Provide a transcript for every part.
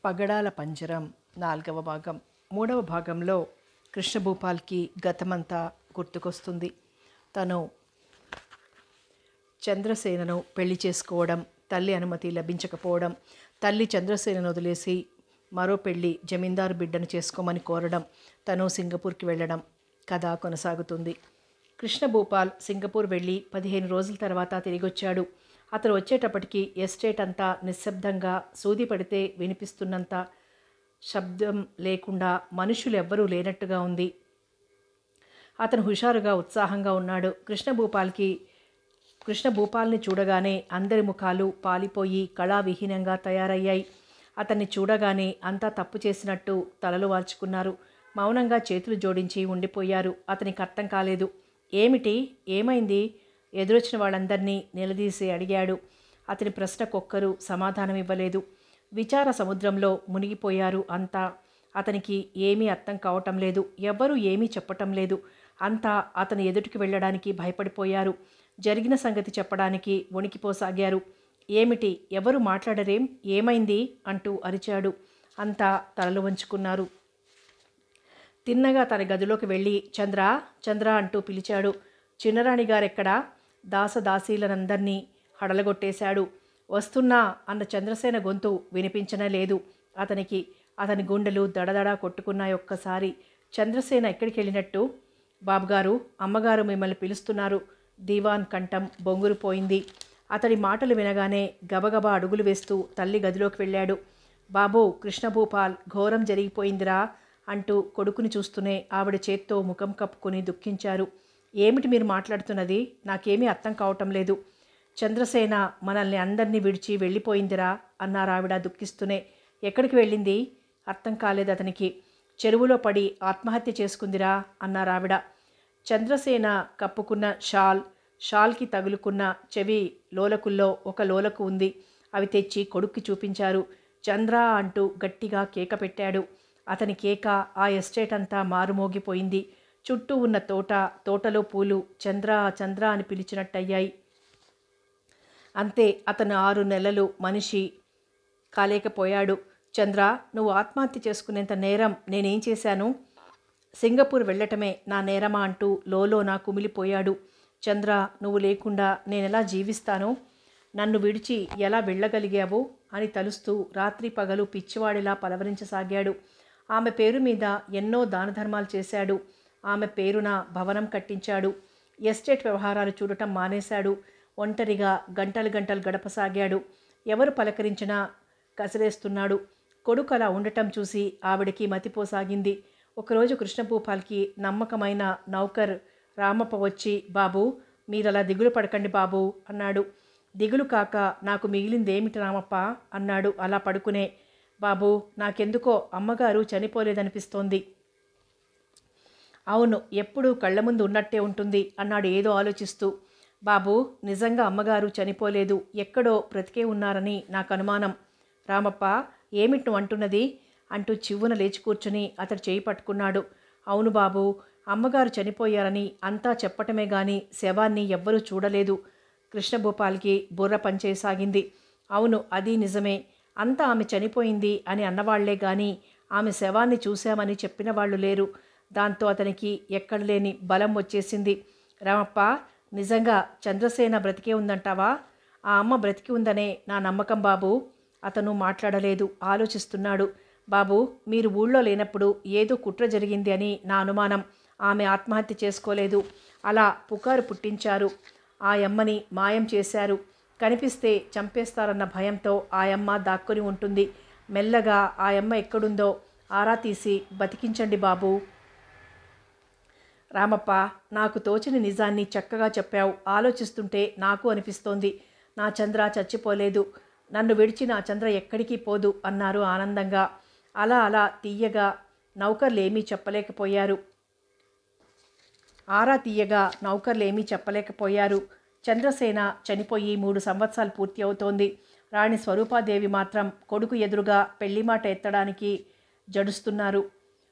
పగడాల పంజరం 4వ భాగం. 3వ భాగంలో కృష్ణభూపాల్కి గతమంతా గుర్తుకొస్తుంది. తను చంద్రసేనను పెళ్లి చేసుకోవడం, తల్లి అనుమతి లభించకపోవడం, తల్లి చంద్రసేనను వదిలేసి మరో పెళ్లి జమీందారు బిడ్డను చేసుకోమని కోరడం, తను సింగపూర్కి వెళ్ళడం. కథ కొనసాగుతుంది. కృష్ణభూపాల్ సింగపూర్ వెళ్ళి 15 రోజుల తర్వాత తిరిగొచ్చాడు. అతను వచ్చేటప్పటికి ఎస్టేట్ అంతా నిశ్శబ్దంగా, సూది పడితే వినిపిస్తున్నంత శబ్దం లేకుండా, మనుషులు ఎవ్వరూ లేనట్టుగా ఉంది. అతను హుషారుగా, ఉత్సాహంగా ఉన్నాడు. కృష్ణభూపాల్ని చూడగానే అందరి ముఖాలు పాలిపోయి కళావిహీనంగా తయారయ్యాయి. అతన్ని చూడగానే అంతా తప్పు చేసినట్టు తలలు వాల్చుకున్నారు. మౌనంగా చేతులు జోడించి ఉండిపోయారు. అతనికి అర్థం కాలేదు. ఏమైంది? ఎదురొచ్చిన వాళ్ళందరినీ నిలదీసి అడిగాడు. అతని ప్రశ్నకొక్కరు సమాధానం ఇవ్వలేదు. విచార సముద్రంలో మునిగిపోయారు అంతా. అతనికి ఏమీ అర్థం కావటం లేదు. ఎవ్వరూ ఏమీ చెప్పటం లేదు. అంతా అతని ఎదుటికి వెళ్ళడానికి భయపడిపోయారు. జరిగిన సంగతి చెప్పడానికి వణికిపోసాగారు. ఎవరు మాట్లాడరేం? ఏమైంది? అంటూ అరిచాడు. అంతా తలలు వంచుకున్నారు. తిన్నగా తన గదిలోకి వెళ్ళి చంద్ర అంటూ పిలిచాడు. చిన్నరాణిగారెక్కడా? దాసదాసీలనందర్నీ హడలగొట్టేశాడు. వస్తున్నా అన్న చంద్రసేన గొంతు వినిపించనే లేదు అతనికి. అతని గుండెలు దడదడా కొట్టుకున్నాయి ఒక్కసారి. చంద్రసేన ఎక్కడికి వెళ్ళినట్టు? బాబుగారు, అమ్మగారు మిమ్మల్ని పిలుస్తున్నారు. దీవాన్ కంఠం బొంగురుపోయింది. అతడి మాటలు వినగానే గబగబా అడుగులు వేస్తూ తల్లి గదిలోకి వెళ్ళాడు. బాబూ, కృష్ణభూపాల్, ఘోరం జరిగిపోయిందిరా అంటూ కొడుకుని చూస్తూనే ఆవిడ చేత్తో ముఖం కప్పుకుని దుఃఖించారు. ఏమిటి మీరు మాట్లాడుతున్నది? నాకేమీ అర్థం కావటం లేదు. చంద్రసేన మనల్ని అందరినీ విడిచి వెళ్ళిపోయిందిరా అన్నారావిడ దుఃఖిస్తూనే. ఎక్కడికి వెళ్ళింది? అర్థం కాలేదు అతనికి. చెరువులో పడి ఆత్మహత్య చేసుకుందిరా అన్నారావిడ. చంద్రసేన కప్పుకున్న షాల్కి తగులుకున్న చెవి లోలకుల్లో ఒక లోలకు ఉంది. అవి తెచ్చి కొడుక్కి చూపించారు. చంద్ర అంటూ గట్టిగా కేక పెట్టాడు. అతని కేక ఆ ఎస్టేట్ అంతా మారుమోగిపోయింది. చుట్టూ ఉన్న తోటలో పూలు చంద్ర అని పిలిచినట్టయ్యాయి. అంతే, అతను 6 నెలలు మనిషి కాలేకపోయాడు. చంద్ర, నువ్వు ఆత్మహత్య చేసుకునేంత నేరం నేనేం చేశాను? సింగపూర్ వెళ్ళటమే నా నేరమా అంటూ లోలోన కుమిలిపోయాడు. చంద్ర, నువ్వు లేకుండా నేనెలా జీవిస్తాను? నన్ను విడిచి ఎలా వెళ్ళగలిగావు అని తలుస్తూ రాత్రి పగలు పిచ్చివాడిలా పలవరించసాగాడు. ఆమె పేరు మీద ఎన్నో దానధర్మాలు చేశాడు. ఆమె పేరున భవనం కట్టించాడు. ఎస్టేట్ వ్యవహారాలు చూడటం మానేశాడు. ఒంటరిగా గంటలు గడపసాగాడు. ఎవరు పలకరించినా కసిరేస్తున్నాడు. కొడుకు అలా ఉండటం చూసి ఆవిడికి మతిపోసాగింది. ఒకరోజు కృష్ణభూపాల్కి నమ్మకమైన నౌకర్ రామప్ప వచ్చి, బాబూ, మీరలా దిగులు పడకండి బాబూ అన్నాడు. దిగులు కాక నాకు మిగిలిందేమిటి రామప్ప అన్నాడు అలా పడుకునే. బాబూ, నాకెందుకో అమ్మగారు చనిపోలేదనిపిస్తోంది. అవును, ఎప్పుడూ కళ్ళ ముందు ఉన్నట్టే ఉంటుంది అన్నాడు ఏదో ఆలోచిస్తూ. బాబూ, నిజంగా అమ్మగారు చనిపోలేదు, ఎక్కడో బ్రతికే ఉన్నారని నాకు అనుమానం. రామప్ప, ఏమిటి నువ్వు అంటున్నది అంటూ చివ్వున లేచి కూర్చుని అతడు చేయి పట్టుకున్నాడు. అవును బాబూ, అమ్మగారు చనిపోయారని అంతా చెప్పటమే గాని శవాన్ని ఎవ్వరూ చూడలేదు. కృష్ణభూపాల్కి బుర్ర పనిచేయసాగింది. అవును, అది నిజమే. అంతా ఆమె చనిపోయింది అని అన్నవాళ్లే గాని ఆమె శవాన్ని చూశామని చెప్పిన వాళ్ళు లేరు. దాంతో అతనికి ఎక్కడలేని బలం వచ్చేసింది. రామప్ప, నిజంగా చంద్రసేన బ్రతికే ఉందంటావా? ఆ అమ్మ బ్రతికి ఉందనే నా నమ్మకం బాబూ. అతను మాట్లాడలేదు, ఆలోచిస్తున్నాడు. బాబూ, మీరు ఊళ్ళో లేనప్పుడు ఏదో కుట్ర జరిగింది అని నా అనుమానం. ఆమె ఆత్మహత్య చేసుకోలేదు. అలా పుకారు పుట్టించారు. ఆ అమ్మని మాయం చేశారు. కనిపిస్తే చంపేస్తారన్న భయంతో ఆ అమ్మ దాక్కుని ఉంటుంది. మెల్లగా ఆ అమ్మ ఎక్కడుందో ఆరా తీసి బతికించండి బాబూ. రామప్ప, నాకు తోచని నిజాన్ని చక్కగా చెప్పావు. ఆలోచిస్తుంటే నాకు అనిపిస్తోంది, నా చంద్ర చచ్చిపోలేదు. నన్ను విడిచి నా చంద్ర ఎక్కడికి పోదు అన్నారు ఆనందంగా. అలా తీయగా నౌకర్లేమీ చెప్పలేకపోయారు. చంద్రసేన చనిపోయి 3 సంవత్సరాలు పూర్తి అవుతోంది. రాణి స్వరూపాదేవి మాత్రం కొడుకు ఎదురుగా పెళ్లిమాట ఎత్తడానికి జడుస్తున్నారు.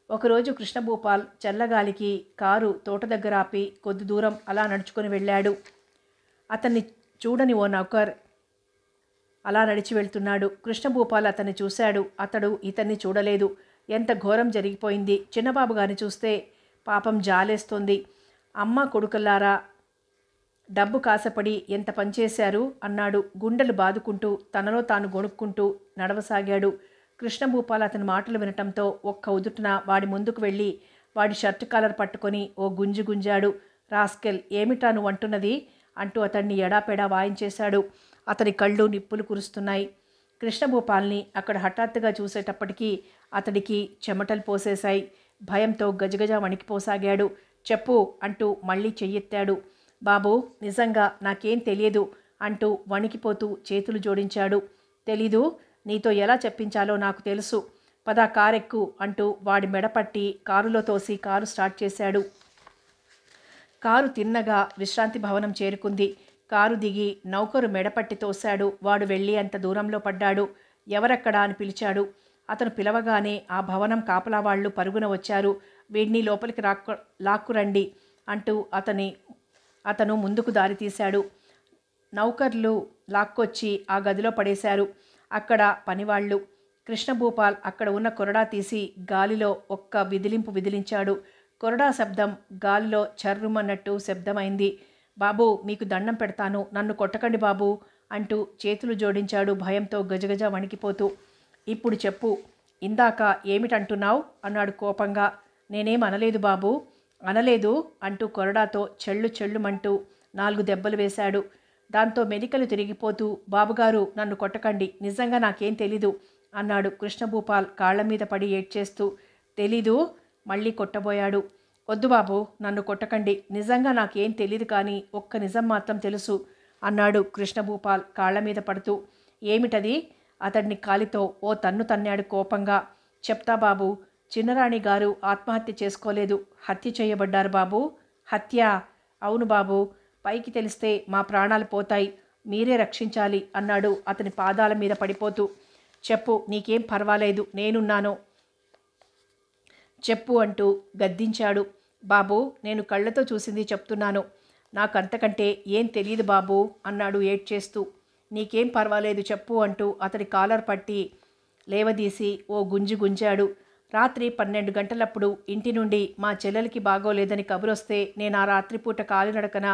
ఒకరోజు కృష్ణభూపాల్ చల్లగాలికి కారు తోట దగ్గర ఆపి కొద్ది దూరం అలా నడుచుకొని వెళ్ళాడు. అతన్ని చూడని ఓ నౌకర్ అలా నడిచి వెళ్తున్నాడు. కృష్ణభూపాల్ అతన్ని చూశాడు. అతడు ఇతన్ని చూడలేదు. ఎంత ఘోరం జరిగిపోయింది. చిన్నబాబు గారిని చూస్తే పాపం జాలేస్తోంది. అమ్మ కొడుకులారా డబ్బు కాసపడి ఎంత పనిచేశారు అన్నాడు. గుండెలు బాదుకుంటూ తనలో తాను గొణుక్కుంటూ నడవసాగాడు. కృష్ణభూపాల్ అతని మాటలు వినటంతో ఒక్క ఉదుటున వాడి ముందుకు వెళ్ళి వాడి షర్టు కాలర్ పట్టుకొని ఓ గుంజు గుంజాడు. రాస్కెల్, ఏమిటా నువ్వు అంటున్నది అంటూ అతన్ని ఎడాపెడా వాయించేశాడు. అతని కళ్ళు నిప్పులు కురుస్తున్నాయి. కృష్ణభూపాల్ని అక్కడ హఠాత్తుగా చూసేటప్పటికీ అతడికి చెమటలు పోసేశాయి. భయంతో గజగజ వణికిపోసాగాడు. చెప్పు అంటూ మళ్ళీ చెయ్యెత్తాడు. బాబూ, నిజంగా నాకేం తెలియదు అంటూ వణికిపోతూ చేతులు జోడించాడు. తెలీదు? నీతో ఎలా చెప్పించాలో నాకు తెలుసు. పద కారెక్కు అంటూ వాడి మెడపట్టి కారులో తోసి కారు స్టార్ట్ చేశాడు. కారు తిన్నగా విశ్రాంతి భవనం చేరుకుంది. కారు దిగి నౌకరు మెడపట్టి తోశాడు. వాడు వెళ్ళి అంత దూరంలో పడ్డాడు. ఎవరక్కడా అని పిలిచాడు. అతను పిలవగానే ఆ భవనం కాపలా వాళ్ళు పరుగున వచ్చారు. వీడిని లోపలికి లాక్కురండి అంటూ అతను ముందుకు దారి తీశాడు. నౌకర్లు లాక్కొచ్చి ఆ గదిలో పడేశారు. అక్కడ పనివాళ్ళు. కృష్ణభూపాల్ అక్కడ ఉన్న కొరడా తీసి గాలిలో ఒక్క విదిలింపు విదిలించాడు. కొరడా శబ్దం గాలిలో చర్రుమన్నట్టు శబ్దమైంది. బాబూ, మీకు దండం పెడతాను, నన్ను కొట్టకండి బాబూ అంటూ చేతులు జోడించాడు భయంతో గజగజ వణికిపోతూ. ఇప్పుడు చెప్పు, ఇందాక ఏమిటంటున్నావు అన్నాడు కోపంగా. నేనేం అనలేదు బాబూ. అనలేదు అంటూ కొరడాతో చెళ్ళు చెళ్ళుమంటూ 4 దెబ్బలు వేశాడు. దాంతో మెలికలు తిరిగిపోతూ, బాబుగారు నన్ను కొట్టకండి, నిజంగా నాకేం తెలీదు అన్నాడు కృష్ణభూపాల్ కాళ్ల మీద పడి ఏడ్చేస్తూ. తెలీదు? మళ్ళీ కొట్టబోయాడు. వద్దు బాబు, నన్ను కొట్టకండి, నిజంగా నాకేం తెలీదు, కానీ ఒక్క నిజం మాత్రం తెలుసు అన్నాడు కృష్ణభూపాల్ కాళ్ల మీద పడుతూ. ఏమిటది? అతడిని కాలితో ఓ తన్ను తన్నాడు కోపంగా. చెప్తా బాబు, చిన్నరాణి గారు ఆత్మహత్య చేసుకోలేదు, హత్య చేయబడ్డారు బాబు. హత్య? అవును బాబు. పైకి తెలిస్తే మా ప్రాణాలు పోతాయి, మీరే రక్షించాలి అన్నాడు అతని పాదాల మీద పడిపోతూ. చెప్పు, నీకేం పర్వాలేదు, నేనున్నాను, చెప్పు అంటూ గద్దించాడు. బాబు, నేను కళ్ళతో చూసింది చెప్తున్నాను, నాకంతకంటే ఏం తెలియదు బాబు అన్నాడు ఏడ్చేస్తూ. నీకేం పర్వాలేదు చెప్పు అంటూ అతడి కాలర్ పట్టి లేవదీసి ఓ గుంజి గుంజాడు. రాత్రి 12 గంటలప్పుడు ఇంటి నుండి మా చెల్లెలికి బాగోలేదని కబురొస్తే నేను ఆ రాత్రిపూట కాలినడకన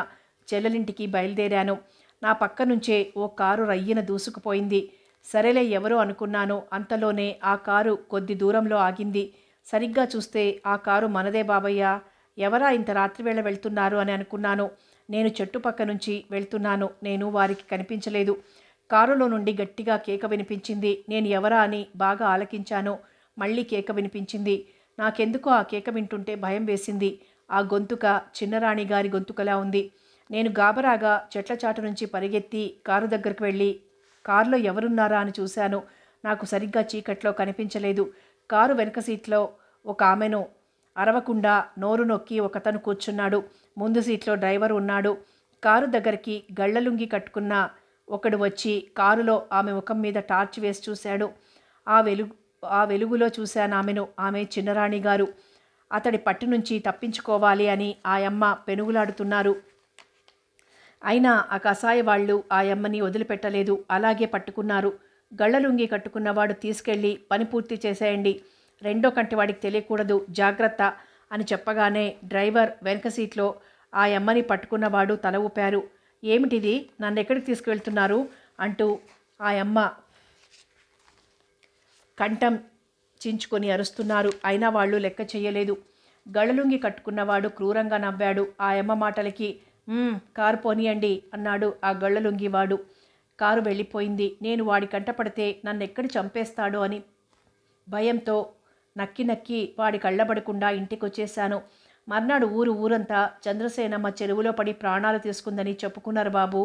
చెల్లెలింటికి బయలుదేరాను. నా పక్క నుంచే ఓ కారు రయ్యన దూసుకుపోయింది. సరేలే ఎవరో అనుకున్నాను. అంతలోనే ఆ కారు కొద్ది దూరంలో ఆగింది. సరిగ్గా చూస్తే ఆ కారు మనదే బాబయ్య. ఎవరా ఇంత రాత్రివేళ వెళ్తున్నారు అని అనుకున్నాను. నేను చెట్టు పక్క నుంచి వెళ్తున్నాను. నేను వారికి కనిపించలేదు. కారులో నుండి గట్టిగా కేక వినిపించింది. నేను ఎవరా అని బాగా ఆలకించాను. మళ్ళీ కేక వినిపించింది. నాకెందుకో ఆ కేక వింటుంటే భయం వేసింది. ఆ గొంతుక చిన్నరాణి గారి గొంతుకలా ఉంది. నేను గాబరాగా చెట్ల చాటు నుంచి పరిగెత్తి కారు దగ్గరకు వెళ్ళి కారులో ఎవరున్నారా అని చూశాను. నాకు సరిగ్గా చీకట్లో కనిపించలేదు. కారు వెనక సీట్లో ఒక ఆమెను అరవకుండా నోరు నొక్కి ఒకతను కూర్చున్నాడు. ముందు సీట్లో డ్రైవర్ ఉన్నాడు. కారు దగ్గరికి గళ్ళలుంగి కట్టుకున్న ఒకడు వచ్చి కారులో ఆమె ముఖం మీద టార్చ్ వేసి చూశాడు. ఆ వెలుగులో చూశాను ఆమెను. ఆమె చిన్నరాణి గారు. అతడి పట్టు నుంచి తప్పించుకోవాలి అని ఆయమ్మ పెనుగులాడుతున్నారు. అయినా ఆ కసాయ వాళ్ళు ఆయమ్మని వదిలిపెట్టలేదు. అలాగే పట్టుకున్నారు. గళ్ళలుంగి కట్టుకున్నవాడు తీసుకెళ్ళి పని పూర్తి చేసేయండి, రెండో కంటి వాడికి తెలియకూడదు, జాగ్రత్త అని చెప్పగానే డ్రైవర్ వెనక సీట్లో ఆయమ్మని పట్టుకున్నవాడు తల ఊపారు. ఏమిటిది, నన్నెక్కడికి తీసుకువెళ్తున్నారు అంటూ ఆయమ్మ కంఠం చించుకొని అరుస్తున్నారు. అయినా వాళ్ళు లెక్క చెయ్యలేదు. గళ్ళలుంగి కట్టుకున్నవాడు క్రూరంగా నవ్వాడు. ఆయమ్మ మాటలకి. కారు పోనీయండి అన్నాడు ఆ గళ్ళలుంగివాడు. కారు వెళ్ళిపోయింది. నేను వాడి కంటపడితే నన్నెక్కడి చంపేస్తాడో అని భయంతో నక్కి నక్కి వాడి కళ్ళబడకుండా ఇంటికొచ్చేశాను. మర్నాడు ఊరంతా చంద్రసేనమ్మ చెరువులో పడి ప్రాణాలు తీసుకుందని చెప్పుకున్నారు బాబు.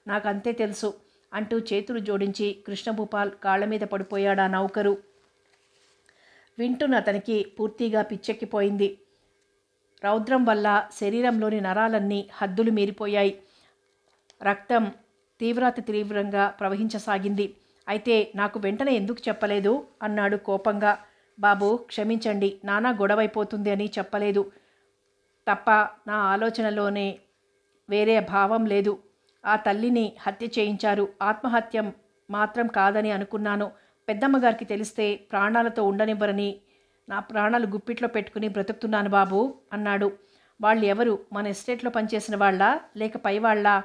నాకంతే తెలుసు అంటూ చేతులు జోడించి కృష్ణభూపాల్ కాళ్ల మీద పడిపోయాడు ఆ నౌకరు. వింటున్న అతనికి పూర్తిగా పిచ్చెక్కిపోయింది. రౌద్రం వల్ల శరీరంలోని నరాలన్నీ హద్దులు మీరిపోయాయి. రక్తం తీవ్రంగా ప్రవహించసాగింది. అయితే నాకు వెంటనే ఎందుకు చెప్పలేదు అన్నాడు కోపంగా. బాబు, క్షమించండి, నానా గొడవైపోతుంది అని చెప్పలేదు తప్ప నా ఆలోచనలోనే వేరే భావం లేదు. ఆ తల్లిని హత్య చేయించారు. ఆత్మహత్యం మాత్రం కాదని అనుకున్నాను. పెద్దమ్మగారికి తెలిస్తే ప్రాణాలతో ఉండనివ్వరని నా ప్రాణాలు గుప్పిట్లో పెట్టుకుని బ్రతుకుతున్నాను బాబు అన్నాడు. వాళ్ళు ఎవరు? మన ఎస్టేట్లో పనిచేసిన వాళ్ళా లేక పైవాళ్ళా?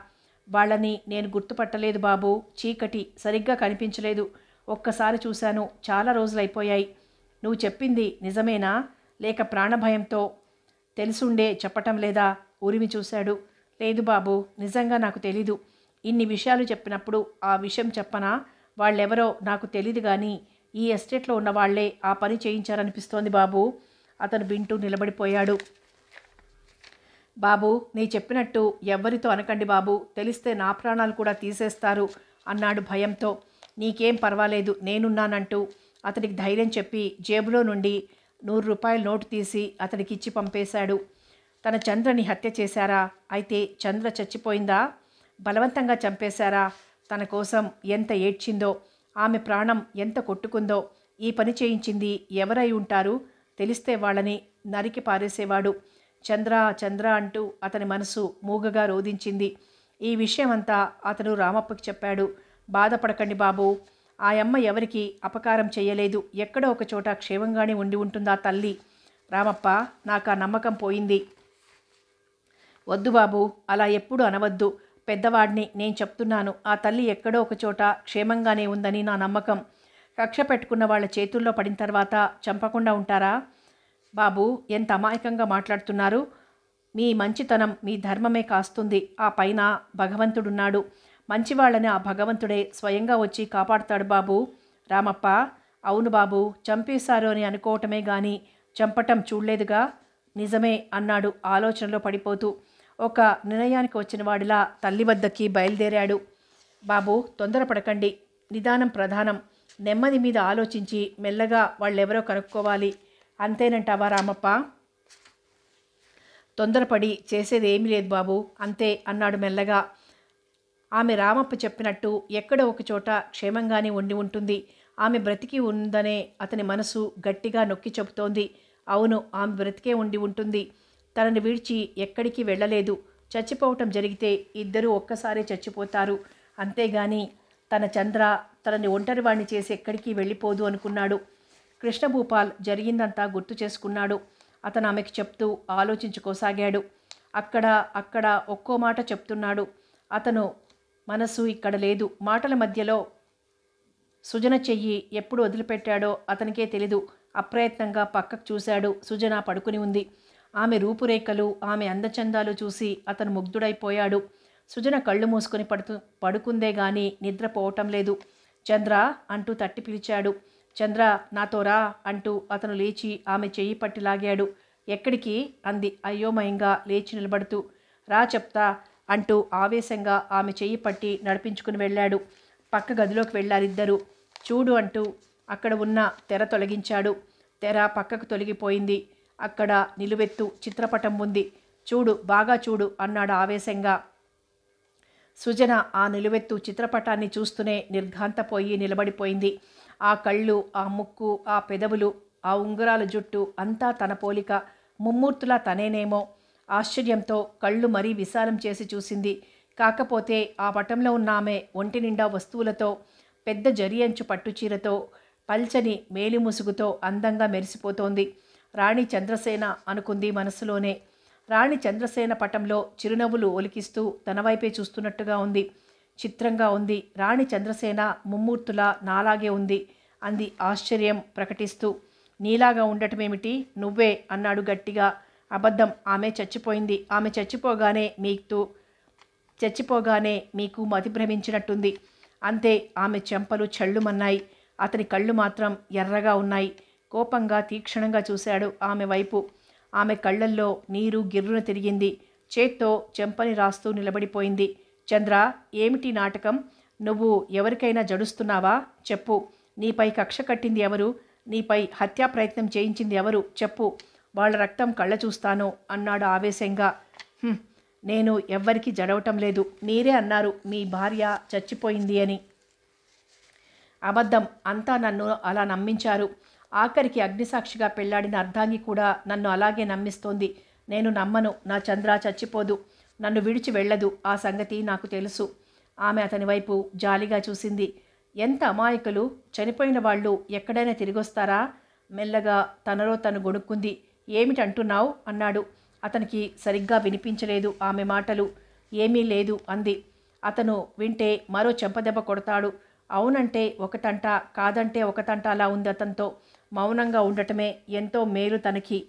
వాళ్ళని నేను గుర్తుపట్టలేదు బాబు. చీకటి సరిగ్గా కనిపించలేదు. ఒక్కసారి చూశాను, చాలా రోజులైపోయాయి. నువ్వు చెప్పింది నిజమేనా లేక ప్రాణభయంతో తెలుసుండే చెప్పటం లేదా? ఉరిమి చూశాడు. లేదు బాబు, నిజంగా నాకు తెలీదు. ఇన్ని విషయాలు చెప్పినప్పుడు ఆ విషయం చెప్పనా? వాళ్ళెవరో నాకు తెలీదు కానీ ఈ ఎస్టేట్లో ఉన్న వాళ్లే ఆ పని చేయించారనిపిస్తోంది బాబు. అతను వింటూ నిలబడిపోయాడు. బాబు, నీ చెప్పినట్టు ఎవ్వరితో అనకండి బాబు, తెలిస్తే నా ప్రాణాలు కూడా తీసేస్తారు అన్నాడు భయంతో. నీకేం పర్వాలేదు, నేనున్నానంటూ అతనికి ధైర్యం చెప్పి జేబులో నుండి 100 రూపాయల నోటు తీసి అతడికిచ్చి పంపేశాడు. తన చంద్రని హత్య చేశారా? అయితే చంద్ర చచ్చిపోయిందా? బలవంతంగా చంపేశారా? తన కోసం ఎంత ఏడ్చిందో, ఆమె ప్రాణం ఎంత కొట్టుకుందో. ఈ పని చేయించింది ఎవరై ఉంటారు? తెలిస్తే వాళ్ళని నరికి పారేసేవాడు. చంద్ర చంద్ర అంటూ అతని మనసు మూగగా రోధించింది. ఈ విషయమంతా అతను రామప్పకి చెప్పాడు. బాధపడకండి బాబు, ఆ అమ్మ ఎవరికి అపకారం చేయలేదు. ఎక్కడో ఒక చోట క్షేమంగానే ఉండి ఉంటుందా తల్లి. రామప్ప, నాకు ఆ నమ్మకం పోయింది. వద్దు బాబు, అలా ఎప్పుడు అనవద్దు. పెద్దవాడిని, నేను చెప్తున్నాను. ఆ తల్లి ఎక్కడో ఒక చోట క్షేమంగానే ఉందని నా నమ్మకం. కక్ష పెట్టుకున్న వాళ్ళ చేతుల్లో పడిన తర్వాత చంపకుండా ఉంటారా? బాబు, ఎంత అమాయకంగా మాట్లాడుతున్నారు. మీ మంచితనం, మీ ధర్మమే కాస్తుంది. ఆ పైన భగవంతుడున్నాడు. మంచివాళ్ళని ఆ భగవంతుడే స్వయంగా వచ్చి కాపాడుతాడు బాబు. రామప్ప, అవును బాబు, చంపేశారు అని అనుకోవటమే గాని చంపటం చూడలేదుగా. నిజమే అన్నాడు ఆలోచనలో పడిపోతూ. ఒక నిర్ణయానికి వచ్చిన వాడిలా తల్లి వద్దకి బయలుదేరాడు. బాబు, తొందరపడకండి. నిదానం ప్రధానం. నెమ్మది మీద ఆలోచించి మెల్లగా వాళ్ళెవరో కనుక్కోవాలి. అంతేనంటావా రామప్ప? తొందరపడి చేసేది ఏమీ లేదు బాబు, అంతే అన్నాడు మెల్లగా. ఆమె రామప్ప చెప్పినట్టు ఎక్కడో ఒక చోట క్షేమంగానే ఉండి ఉంటుంది. ఆమె బ్రతికి ఉందనే అతని మనసు గట్టిగా నొక్కి చెబుతోంది. అవును, ఆమె బ్రతికే ఉండి ఉంటుంది. తనని విడిచి ఎక్కడికి వెళ్ళలేదు. చచ్చిపోవటం జరిగితే ఇద్దరూ ఒక్కసారే చచ్చిపోతారు. అంతేగాని తన చంద్ర తనని ఒంటరివాణ్ణి చేసి ఎక్కడికి వెళ్ళిపోదు అనుకున్నాడు. కృష్ణభూపాల్ జరిగిందంతా గుర్తు చేసుకున్నాడు. అతను ఆమెకి చెప్తూ ఆలోచించుకోసాగాడు. అక్కడ ఒక్కో మాట చెప్తున్నాడు. అతను మనసు ఇక్కడ లేదు. మాటల మధ్యలో సుజన చెయ్యి ఎప్పుడు వదిలిపెట్టాడో అతనికే తెలీదు. అప్రయత్నంగా పక్కకు చూశాడు. సుజన పడుకుని ఉంది. ఆమె రూపురేఖలు, ఆమె అందచందాలు చూసి అతను ముగ్ధుడైపోయాడు. సుజన కళ్ళు మూసుకొని పడుకుందే గాని నిద్రపోవటం లేదు. చంద్ర అంటూ తట్టి పిలిచాడు. చంద్ర, నాతో రా అంటూ అతను లేచి ఆమె చెయ్యి పట్టి లాగాడు. ఎక్కడికి అంది అయోమయంగా లేచి నిలబడుతూ. రా చెప్తా అంటూ ఆవేశంగా ఆమె చెయ్యి పట్టి నడిపించుకుని వెళ్ళాడు. పక్క గదిలోకి వెళ్ళారిద్దరూ. చూడు అంటూ అక్కడ ఉన్న తెర తొలగించాడు. తెర పక్కకు తొలగిపోయింది. అక్కడ నిలువెత్తు చిత్రపటం ఉంది. చూడు, బాగా చూడు అన్నాడు ఆవేశంగా. సుజన ఆ నిలువెత్తు చిత్రపటాన్ని చూస్తూనే నిర్ఘాంతపోయి నిలబడిపోయింది. ఆ కళ్ళు, ఆ ముక్కు, ఆ పెదవులు, ఆ ఉంగరాల జుట్టు అంతా తన పోలిక. ముమ్మూర్తులా తనేనేమో. ఆశ్చర్యంతో కళ్ళు మరీ విశాలం చేసి చూసింది. కాకపోతే ఆ పటంలో ఉన్న ఆమె ఒంటి నిండా వస్తువులతో, పెద్ద జరియంచు పట్టుచీరతో, పల్చని మేలిముసుగుతో అందంగా మెరిసిపోతోంది. రాణి చంద్రసేన అనుకుంది మనసులోనే. రాణి చంద్రసేన పటంలో చిరునవ్వులు ఒలికిస్తూ తన వైపే చూస్తున్నట్టుగా ఉంది. చిత్రంగా ఉంది. రాణి చంద్రసేన ముమ్మూర్తులా నాలాగే ఉంది అంది ఆశ్చర్యం ప్రకటిస్తూ. నీలాగా ఉండటమేమిటి, నువ్వే అన్నాడు గట్టిగా. అబద్ధం, ఆమె చచ్చిపోయింది. ఆమె చచ్చిపోగానే మీకు మతి భ్రమించినట్టుంది. అంతే. ఆమె చెంపలు చళ్ళుమన్నాయి. అతని కళ్ళు మాత్రం ఎర్రగా ఉన్నాయి. కోపంగా తీక్షణంగా చూశాడు ఆమె వైపు. ఆమె కళ్ళల్లో నీరు గిర్రున తిరిగింది. చేత్తో చెంపని రాస్తూ నిలబడిపోయింది. చంద్ర, ఏమిటి నాటకం? నువ్వు ఎవరికైనా జడుస్తున్నావా? చెప్పు. నీపై కక్ష కట్టింది ఎవరు? నీపై హత్యా ప్రయత్నం చేయించింది ఎవరు? చెప్పు. వాళ్ళ రక్తం కళ్ళ చూస్తాను అన్నాడు ఆవేశంగా. నేను ఎవ్వరికి జడవటం లేదు. మీరే అన్నారు మీ భార్య చచ్చిపోయింది అని. అబద్ధం. అంతా నన్ను అలా నమ్మించారు. ఆఖరికి అగ్నిసాక్షిగా పెళ్లాడిన అర్ధాంగి కూడా నన్ను అలాగే నమ్మిస్తోంది. నేను నమ్మను. నా చంద్ర చచ్చిపోదు. నన్ను విడిచి వెళ్ళదు. ఆ సంగతి నాకు తెలుసు. ఆమె అతని వైపు జాలిగా చూసింది. ఎంత అమాయకులు! చనిపోయిన వాళ్ళు ఎక్కడైనా తిరిగొస్తారా? మెల్లగా తనలో తను గొణుక్కుంది. ఏమిటంటున్నావు అన్నాడు. అతనికి సరిగ్గా వినిపించలేదు ఆమె మాటలు. ఏమీ లేదు అంది. అతను వింటే మరో చెంపదెబ్బ కొడతాడు. అవునంటే ఒకటంట, కాదంటే ఒకటంట అలా ఉంది అతనితో. మౌనంగా ఉండటమే ఎంతో మేలు తనకి.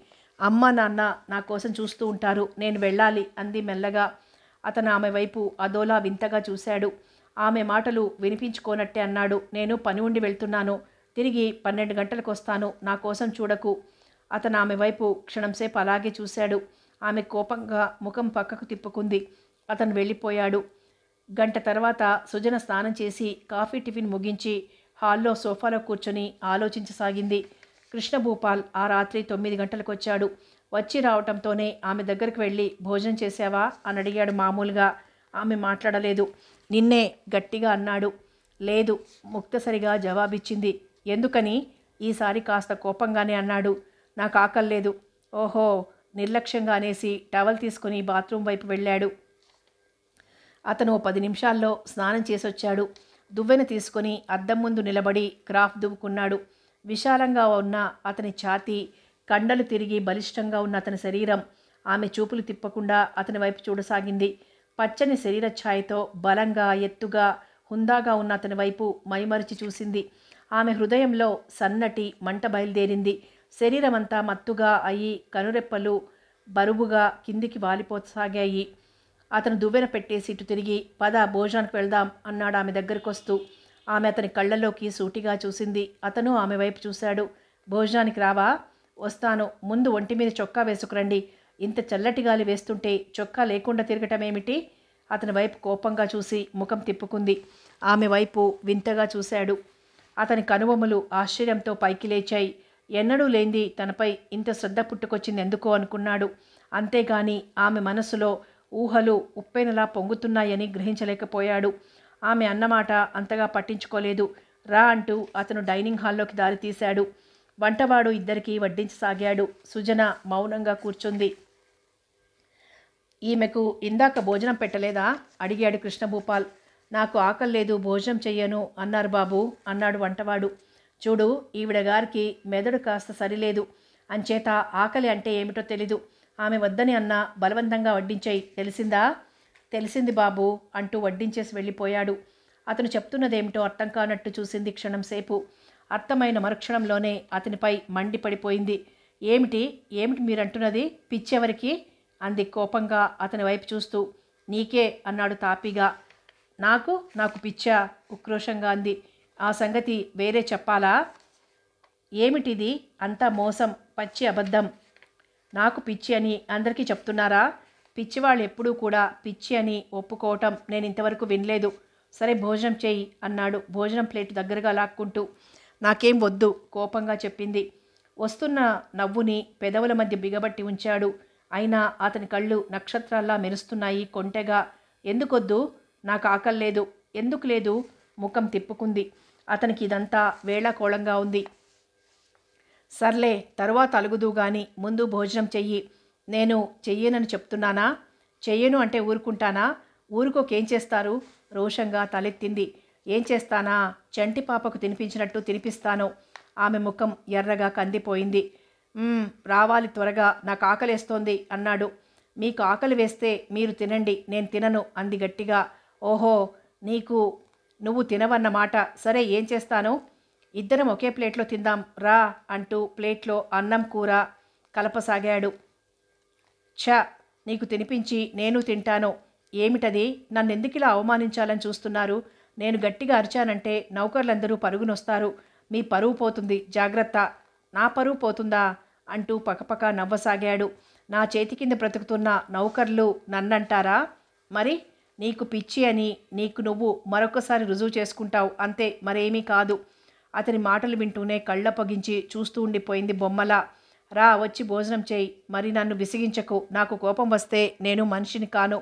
అమ్మ నాన్న నా కోసం చూస్తూ ఉంటారు, నేను వెళ్ళాలి అంది మెల్లగా. అతను ఆమె వైపు అదోలా వింతగా చూశాడు. ఆమె మాటలు వినిపించుకోనట్టే అన్నాడు. నేను పని ఉండి వెళ్తున్నాను, తిరిగి 12 గంటలకు వస్తాను, నా కోసం చూడకు. అతను ఆమె వైపు క్షణంసేపు అలాగే చూశాడు. ఆమె కోపంగా ముఖం పక్కకు తిప్పుకుంది. అతను వెళ్ళిపోయాడు. గంట తర్వాత సుజన స్నానం చేసి కాఫీ టిఫిన్ ముగించి హాల్లో సోఫాలో కూర్చొని ఆలోచించసాగింది. కృష్ణభూపాల్ ఆ రాత్రి 9 గంటలకు వచ్చాడు. వచ్చి రావటంతోనే ఆమె దగ్గరికి వెళ్ళి భోజనం చేశావా అని అడిగాడు మామూలుగా. ఆమె మాట్లాడలేదు. నిన్నే గట్టిగా అన్నాడు. లేదు ముక్తసరిగా జవాబిచ్చింది. ఎందుకని? ఈసారి కాస్త కోపంగానే అన్నాడు. నాకు ఆకల్లేదు. ఓహో నిర్లక్ష్యంగా అనేసి టవల్ తీసుకుని బాత్రూమ్ వైపు వెళ్ళాడు. అతను 10 నిమిషాల్లో స్నానం చేసొచ్చాడు. దువ్వెన తీసుకుని అద్దం ముందు నిలబడి క్రాఫ్ దువ్వుకున్నాడు. విశాలంగా ఉన్న అతని ఛాతీ, కండలు తిరిగి బలిష్టంగా ఉన్న అతని శరీరం ఆమె చూపులు తిప్పకుండా అతని వైపు చూడసాగింది. పచ్చని శరీర ఛాయతో బలంగా, ఎత్తుగా, హుందాగా ఉన్న అతని వైపు మైమరిచి చూసింది. ఆమె హృదయంలో సన్నటి మంట బయలుదేరింది. శరీరమంతా మత్తుగా అయి కనురెప్పలు బరువుగా కిందికి వాలిపోసాగాయి. అతను దువ్వెన పెట్టేసి ఇటు తిరిగి పద భోజనానికి వెళ్దాం అన్నాడు ఆమె దగ్గరకు వస్తూ. ఆమె అతని కళ్ళల్లోకి సూటిగా చూసింది. అతను ఆమె వైపు చూశాడు. భోజనానికి రావా? వస్తాను, ముందు ఒంటి మీద చొక్కా వేసుకురండి. ఇంత చల్లటి గాలి వేస్తుంటే చొక్కా లేకుండా తిరగటమేమిటి? అతని వైపు కోపంగా చూసి ముఖం తిప్పుకుంది. ఆమె వైపు వింతగా చూశాడు. అతని కనుబొమ్మలు ఆశ్చర్యంతో పైకి లేచాయి. ఎన్నడూ లేంది తనపై ఇంత శ్రద్ధ పుట్టుకొచ్చింది ఎందుకో అనుకున్నాడు. అంతేగాని ఆమె మనసులో ఊహలు ఉప్పెనలా పొంగుతున్నాయని గ్రహించలేకపోయాడు. ఆమె అన్నమాట అంతగా పట్టించుకోలేదు. రా అంటూ అతను డైనింగ్ హాల్లోకి దారి తీశాడు. వంటవాడు ఇద్దరికీ వడ్డించసాగాడు. సుజన మౌనంగా కూర్చుంది. ఈమెకు ఇందాక భోజనం పెట్టలేదా అడిగాడు కృష్ణభూపాల్. నాకు ఆకల్లేదు, భోజనం చెయ్యను అన్నారు బాబు అన్నాడు వంటవాడు. చూడు, ఈవిడ గారికి మెదడు కాస్త సరిలేదు, అంచేత ఆకలి అంటే ఏమిటో తెలీదు. ఆమె వద్దని అన్నా బలవంతంగా వడ్డించేయి, తెలిసిందా? తెలిసింది బాబు అంటూ వడ్డించేసి వెళ్ళిపోయాడు. అతను చెప్తున్నదేమిటో అర్థం కానట్టు చూసింది క్షణం సేపు. అర్థమైన మరుక్షణంలోనే అతనిపై మండిపడిపోయింది. ఏమిటి ఏమిటి మీరంటున్నది? పిచ్చెవరికి అంది కోపంగా అతని వైపు చూస్తూ. నీకే అన్నాడు తాపీగా. నాకు పిచ్చా ఉక్రోషంగా అంది. ఆ సంగతి వేరే చెప్పాలా? ఏమిటిది? అంతా మోసం, పచ్చి అబద్ధం. నాకు పిచ్చి అని అందరికీ చెప్తున్నారా? పిచ్చివాళ్ళు ఎప్పుడూ కూడా పిచ్చి అని ఒప్పుకోవటం నేను ఇంతవరకు వినలేదు. సరే భోజనం చేయి అన్నాడు భోజనం ప్లేట్ దగ్గరగా లాక్కుంటూ. నాకేం వద్దు కోపంగా చెప్పింది. వస్తున్న నవ్వుని పెదవుల మధ్య బిగబట్టి ఉంచాడు. అయినా అతని కళ్ళు నక్షత్రాల్లా మెరుస్తున్నాయి కొంటెగా. ఎందుకొద్దు? నాకు ఆకల్లేదు. ఎందుకు లేదు? ముఖం తిప్పుకుంది. అతనికి ఇదంతా వేళాకోళంగా ఉంది. సర్లే తరువాత అలుగుదు గాని ముందు భోజనం చెయ్యి. నేను చెయ్యనని చెప్తున్నానా? చెయ్యను అంటే ఊరుకుంటానా? ఊరుకోకేం చేస్తారు? రోషంగా తలెత్తింది. ఏం చేస్తానా? చంటి పాపకు తినిపించినట్టు తినిపిస్తాను. ఆమె ముఖం ఎర్రగా కందిపోయింది. రావాలి త్వరగా, నాకు ఆకలేస్తోంది అన్నాడు. మీకు ఆకలి వేస్తే మీరు తినండి, నేను తినను అంది గట్టిగా. ఓహో, నువ్వు తినవన్నమాట. సరే ఏం చేస్తాను? ఇద్దరం ఒకే ప్లేట్లో తిందాం రా అంటూ ప్లేట్లో అన్నం కూర కలపసాగాడు. నీకు తినిపించి నేను తింటాను. ఏమిటది? నన్నెందుకిలా అవమానించాలని చూస్తున్నారు? నేను గట్టిగా అరిచానంటే నౌకర్లందరూ పరుగునొస్తారు. మీ పరువు పోతుంది, జాగ్రత్త. నా పరువు పోతుందా అంటూ పకపక నవ్వసాగాడు. నా చేతి కింద బ్రతుకుతున్న నౌకర్లు నన్నంటారా? మరి నీకు పిచ్చి అని నీకు నువ్వు మరొకసారి రుజువు చేసుకుంటావు, అంతే, మరేమీ కాదు. అతని మాటలు వింటూనే కళ్ళప్పగించి చూస్తూ ఉండిపోయింది బొమ్మలా. రా వచ్చి భోజనం చేయి. మరి నన్ను విసిగించకు. నాకు కోపం వస్తే నేను మనిషిని కాను.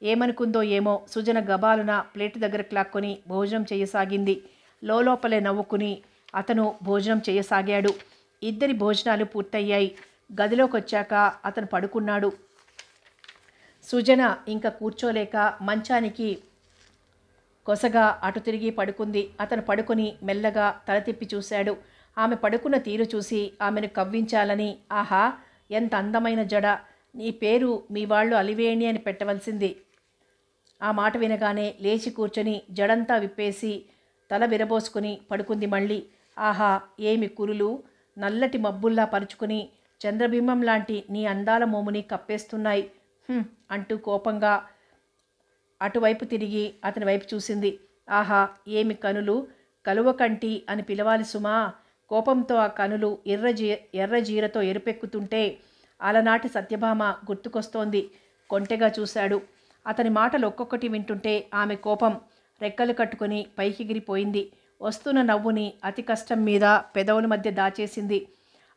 ఏమనుకుందో ఏమో సుజన గబాలున ప్లేటు దగ్గరకు లాక్కొని భోజనం చేయసాగింది. లోపలే నవ్వుకుని అతను భోజనం చేయసాగాడు. ఇద్దరి భోజనాలు పూర్తయ్యాయి. గదిలోకొచ్చాక అతను పడుకున్నాడు. సుజన ఇంకా కూర్చోలేక మంచానికి కొసగా అటు తిరిగి పడుకుంది. అతను పడుకొని మెల్లగా తల తిప్పి చూశాడు. ఆమె పడుకున్న తీరు చూసి ఆమెను కవ్వించాలని, ఆహా ఎంత అందమైన జడ, నీ పేరు మీ వాళ్ళు అలివేణి అని పెట్టవలసింది. ఆ మాట వినగానే లేచి కూర్చొని జడంతా విప్పేసి తల విరబోసుకుని పడుకుంది మళ్ళీ. ఆహా ఏమి కురులు, నల్లటి మబ్బుల్లా పరుచుకుని చంద్రబింబం లాంటి నీ అందాల మోముని కప్పేస్తున్నాయి అంటూ కోపంగా అటువైపు తిరిగి అతని వైపు చూసింది. ఆహా ఏమి కనులు, కలువకంటి అని పిలవాలి సుమా. కోపంతో ఆ కనులు ఎర్రజీరతో ఎరుపెక్కుతుంటే అలనాటి సత్యభామ గుర్తుకొస్తోంది. కొంటెగా చూశాడు. అతని మాటలు ఒక్కొక్కటి వింటుంటే ఆమె కోపం రెక్కలు కట్టుకుని పైకిగిరిపోయింది. వస్తున్న నవ్వుని అతి కష్టం మీద పెదవుల మధ్య దాచేసింది.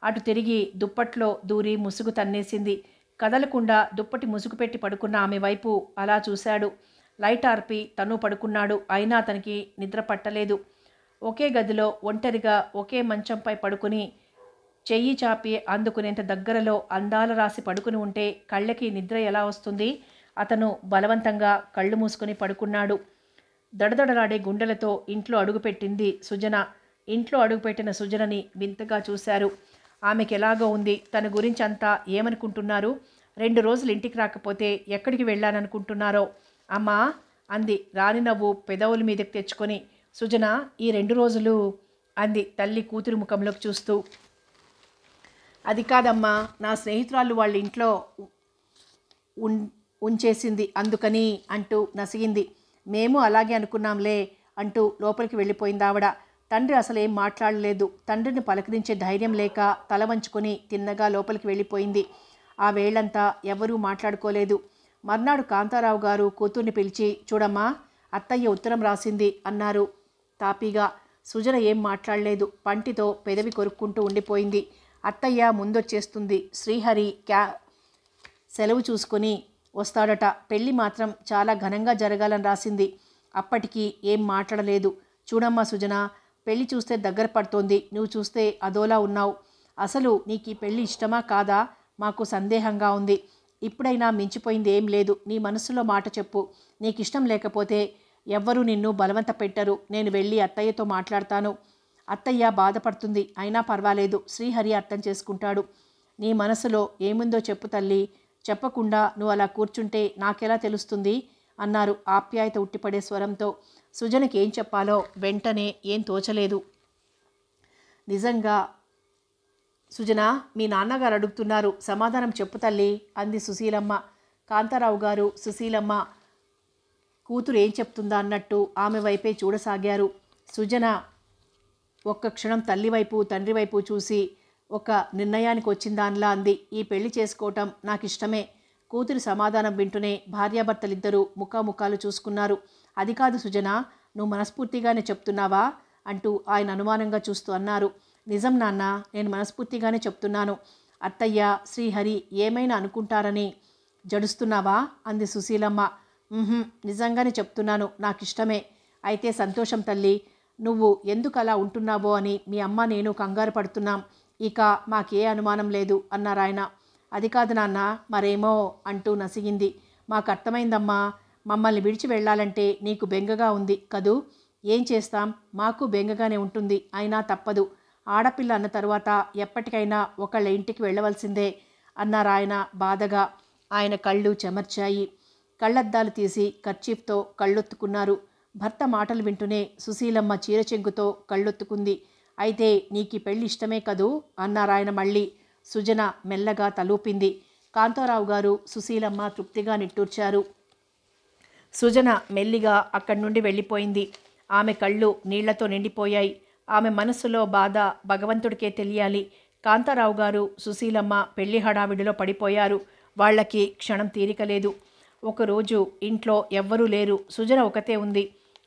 అటు తిరిగి దుప్పట్లో దూరి ముసుగు తన్నేసింది. కదలకుండా దుప్పటి ముసుగు పెట్టి పడుకున్న ఆమె వైపు అలా చూశాడు. లైట్ ఆర్పి తను పడుకున్నాడు. అయినా అతనికి నిద్ర పట్టలేదు. ఒకే గదిలో ఒంటరిగా ఒకే మంచంపై పడుకుని చెయ్యి చాపి అందుకునేంత దగ్గరలో అందాల రాసి పడుకుని ఉంటే కళ్ళకి నిద్ర ఎలా వస్తుంది? అతను బలవంతంగా కళ్ళు మూసుకొని పడుకున్నాడు. దడదడలాడే గుండెలతో ఇంట్లో అడుగుపెట్టింది సుజన. ఇంట్లో అడుగుపెట్టిన సుజనని వింతగా చూశారు. ఆమెకి ఎలాగో ఉంది. తన గురించి అంతా ఏమనుకుంటున్నారు? 2 రోజులు ఇంటికి రాకపోతే ఎక్కడికి వెళ్ళాననుకుంటున్నారో? అమ్మా అంది రాని నవ్వు పెదవుల మీదకి తెచ్చుకొని. సుజన ఈ 2 రోజులు అంది తల్లి కూతురు ముఖంలోకి చూస్తూ. అది కాదమ్మా, నా స్నేహితురాలు వాళ్ళ ఇంట్లో ఉంచేసింది అందుకని అంటూ నసిగింది. మేము అలాగే అనుకున్నాంలే అంటూ లోపలికి వెళ్ళిపోయింది ఆవిడ. తండ్రి అసలేం మాట్లాడలేదు. తండ్రిని పలకరించే ధైర్యం లేక తల వంచుకొని తిన్నగా లోపలికి వెళ్ళిపోయింది. ఆ వేళంతా ఎవరూ మాట్లాడుకోలేదు. మర్నాడు కాంతారావు గారు కూతుర్ని పిలిచి, చూడమ్మా అత్తయ్య ఉత్తరం రాసింది అన్నారు తాపీగా. సుజన ఏం మాట్లాడలేదు. పంటితో పెదవి కొరుక్కుంటూ ఉండిపోయింది. అత్తయ్య ముందొచ్చేస్తుంది. శ్రీహరి సెలవు చూసుకొని వస్తాడట. పెళ్ళి మాత్రం చాలా ఘనంగా జరగాలని రాసింది. అప్పటికి ఏం మాట్లాడలేదు. చూడమ్మా సుజన, పెళ్ళి చూస్తే దగ్గర పడుతోంది. నువ్వు చూస్తే అదోలా ఉన్నావు. అసలు నీకు ఈ పెళ్ళి ఇష్టమా కాదా? మాకు సందేహంగా ఉంది. ఇప్పుడైనా మించిపోయింది ఏం లేదు. నీ మనసులో మాట చెప్పు. నీకు ఇష్టం లేకపోతే ఎవ్వరూ నిన్ను బలవంత పెట్టరు. నేను వెళ్ళి అత్తయ్యతో మాట్లాడతాను. అత్తయ్య బాధపడుతుంది. అయినా పర్వాలేదు, శ్రీహరి అర్థం చేసుకుంటాడు. నీ మనసులో ఏముందో చెప్పు తల్లి. చెప్పకుండా నువ్వు అలా కూర్చుంటే నాకెలా తెలుస్తుంది అన్నారు ఆప్యాయత ఉట్టిపడే స్వరంతో. సుజనకి ఏం చెప్పాలో వెంటనే ఏం తోచలేదు. నిజంగా సుజన, మీ నాన్నగారు అడుగుతున్నారు, సమాధానం చెప్పు తల్లి అంది సుశీలమ్మ. కాంతారావు గారు సుశీలమ్మ కూతురు ఏం చెప్తుందా అన్నట్టు ఆమె వైపే చూడసాగారు. సుజన ఒక్క క్షణం తల్లి వైపు తండ్రి వైపు చూసి ఒక నిర్ణయానికి వచ్చిందానిలా అంది. ఈ పెళ్లి చేసుకోవటం నాకు ఇష్టమే. కూతురి సమాధానం వింటూనే భార్యాభర్తలిద్దరూ ముఖాముఖాలు చూసుకున్నారు. అది కాదు సుజన, నువ్వు మనస్ఫూర్తిగానే చెప్తున్నావా అంటూ ఆయన అనుమానంగా చూస్తూ అన్నారు. నిజం నాన్న, నేను మనస్ఫూర్తిగానే చెప్తున్నాను. అత్తయ్య శ్రీహరి ఏమైనా అనుకుంటారని జడుస్తున్నావా అంది సుశీలమ్మ. నిజంగానే చెప్తున్నాను, నాకు ఇష్టమే. అయితే సంతోషం తల్లి. నువ్వు ఎందుకు అలా ఉంటున్నావో అని మీ అమ్మ నేను కంగారు పడుతున్నాం. ఇక మాకే అనుమానం లేదు అన్నారాయన. అది కాదు నాన్న, మరేమో అంటూ నసిగింది. మాకు అర్థమైందమ్మా. మమ్మల్ని విడిచి వెళ్ళాలంటే నీకు బెంగగా ఉంది కదూ. ఏం చేస్తాం, మాకు బెంగగానే ఉంటుంది. అయినా తప్పదు. ఆడపిల్ల అన్న తరువాత ఎప్పటికైనా ఒకళ్ళ ఇంటికి వెళ్ళవలసిందే అన్నారాయన బాధగా. ఆయన కళ్ళు చెమర్చాయి. కళ్ళద్దాలు తీసి కర్చీఫ్తో కళ్ళొత్తుకున్నారు. భర్త మాటలు వింటూనే సుశీలమ్మ చీరచెంగుతో కళ్ళొత్తుకుంది. అయితే నీకు ఈ పెళ్ళి ఇష్టమే కదూ అన్నారాయన మళ్ళీ. సుజన మెల్లగా తలూపింది. కాంతారావు గారు సుశీలమ్మ తృప్తిగా నిట్టూర్చారు. సుజన మెల్లిగా అక్కడి నుండి వెళ్ళిపోయింది. ఆమె కళ్ళు నీళ్లతో నిండిపోయాయి. ఆమె మనస్సులో బాధ భగవంతుడికే తెలియాలి. కాంతారావు గారు సుశీలమ్మ పెళ్లి హడావిడిలో పడిపోయారు. వాళ్ళకి క్షణం తీరికలేదు. ఒకరోజు ఇంట్లో ఎవ్వరూ లేరు. సుజన ఒకతే ఉంది.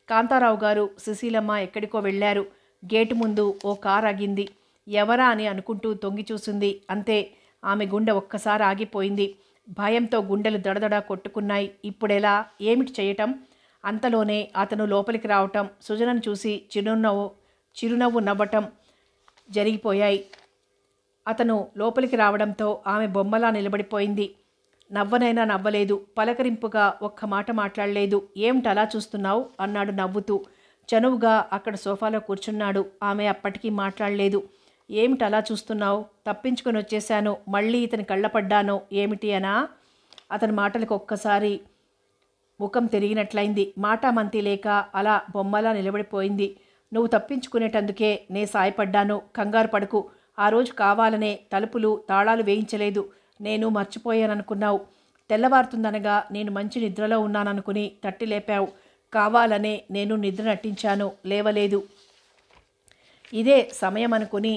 కాంతారావు గారు సుశీలమ్మ ఎక్కడికో వెళ్ళారు. గేటు ముందు ఓ కారు ఆగింది. ఎవరా అని అనుకుంటూ తొంగి చూసింది. అంతే, ఆమె గుండె ఒక్కసారి ఆగిపోయింది. భయంతో గుండెలు దడదడ కొట్టుకున్నాయి. ఇప్పుడెలా, ఏమిటి చేయటం? అంతలోనే అతను లోపలికి రావటం, సుజనను చూసి చిరునవ్వు నవ్వటం జరిగిపోయాయి. అతను లోపలికి రావడంతో ఆమె బొమ్మలా నిలబడిపోయింది. నవ్వనైనా నవ్వలేదు. పలకరింపుగా ఒక్క మాట మాట్లాడలేదు. ఏమిటలా చూస్తున్నావు అన్నాడు నవ్వుతూ. చనువుగా అక్కడ సోఫాలో కూర్చున్నాడు. ఆమె అప్పటికీ మాట్లాడలేదు. ఏమిటలా చూస్తున్నావు? తప్పించుకొని వచ్చేశాను. మళ్ళీ ఇతని కళ్ళపడ్డానో ఏమిటి అనా? అతని మాటలకు ఒక్కసారి ముఖం తిరిగినట్లయింది. మాటామంతి లేక అలా బొమ్మలా నిలబడిపోయింది. నువ్వు తప్పించుకునేటందుకే నే సాయపడ్డాను. కంగారు పడకు. ఆ రోజు కావాలనే తలుపులు తాళాలు వేయించలేదు. నేను మర్చిపోయాననుకున్నావు. తెల్లవారుతుందనగా నేను మంచి నిద్రలో ఉన్నాననుకుని తట్టి లేపావు. కావాలనే నేను నిద్ర నటించాను. లేవలేదు. ఇదే సమయం అనుకుని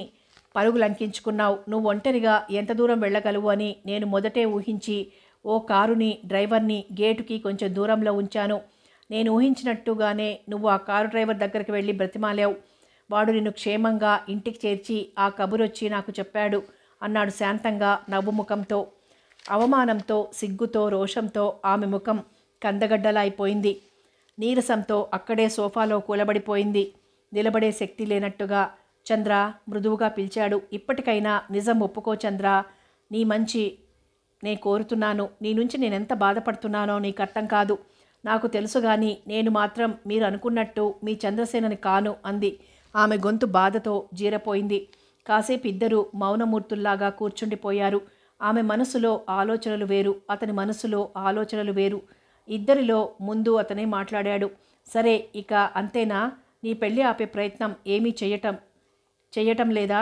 పరుగులంకించుకున్నావు. నువ్వు ఒంటరిగా ఎంత దూరం వెళ్ళగలవు అని నేను మొదటే ఊహించి ఓ కారుని డ్రైవర్ని గేటుకి కొంచెం దూరంలో ఉంచాను. నేను ఊహించినట్టుగానే నువ్వు ఆ కారు డ్రైవర్ దగ్గరికి వెళ్ళి బ్రతిమాలావు. వాడు నిన్ను క్షేమంగా ఇంటికి చేర్చి ఆ కబురొచ్చి నాకు చెప్పాడు అన్నాడు శాంతంగా నవ్వుముఖంతో. అవమానంతో, సిగ్గుతో, రోషంతో ఆమె ముఖం కందగడ్డలా అయిపోయింది. నీరసంతో అక్కడే సోఫాలో కూలబడిపోయింది. నిలబడే శక్తి లేనట్టుగా. చంద్ర మృదువుగా పిలిచాడు. ఇప్పటికైనా నిజం ఒప్పుకో చంద్ర. నీ మంచి నే కోరుతున్నాను. నీ నుంచి నేనెంత బాధపడుతున్నానో నీకు అర్థం కాదు. నాకు తెలుసు గాని నేను మాత్రం మీరు అనుకున్నట్టు మీ చంద్రసేనని కాను అంది. ఆమె గొంతు బాధతో జీరపోయింది. కాసేపు ఇద్దరూ మౌనమూర్తుల్లాగా కూర్చుండిపోయారు. ఆమె మనసులో ఆలోచనలు వేరు, అతని మనసులో ఆలోచనలు వేరు. ఇద్దరిలో ముందు అతనే మాట్లాడాడు. సరే ఇక అంతేనా? నీ పెళ్ళి ఆపే ప్రయత్నం ఏమీ చెయ్యటం లేదా?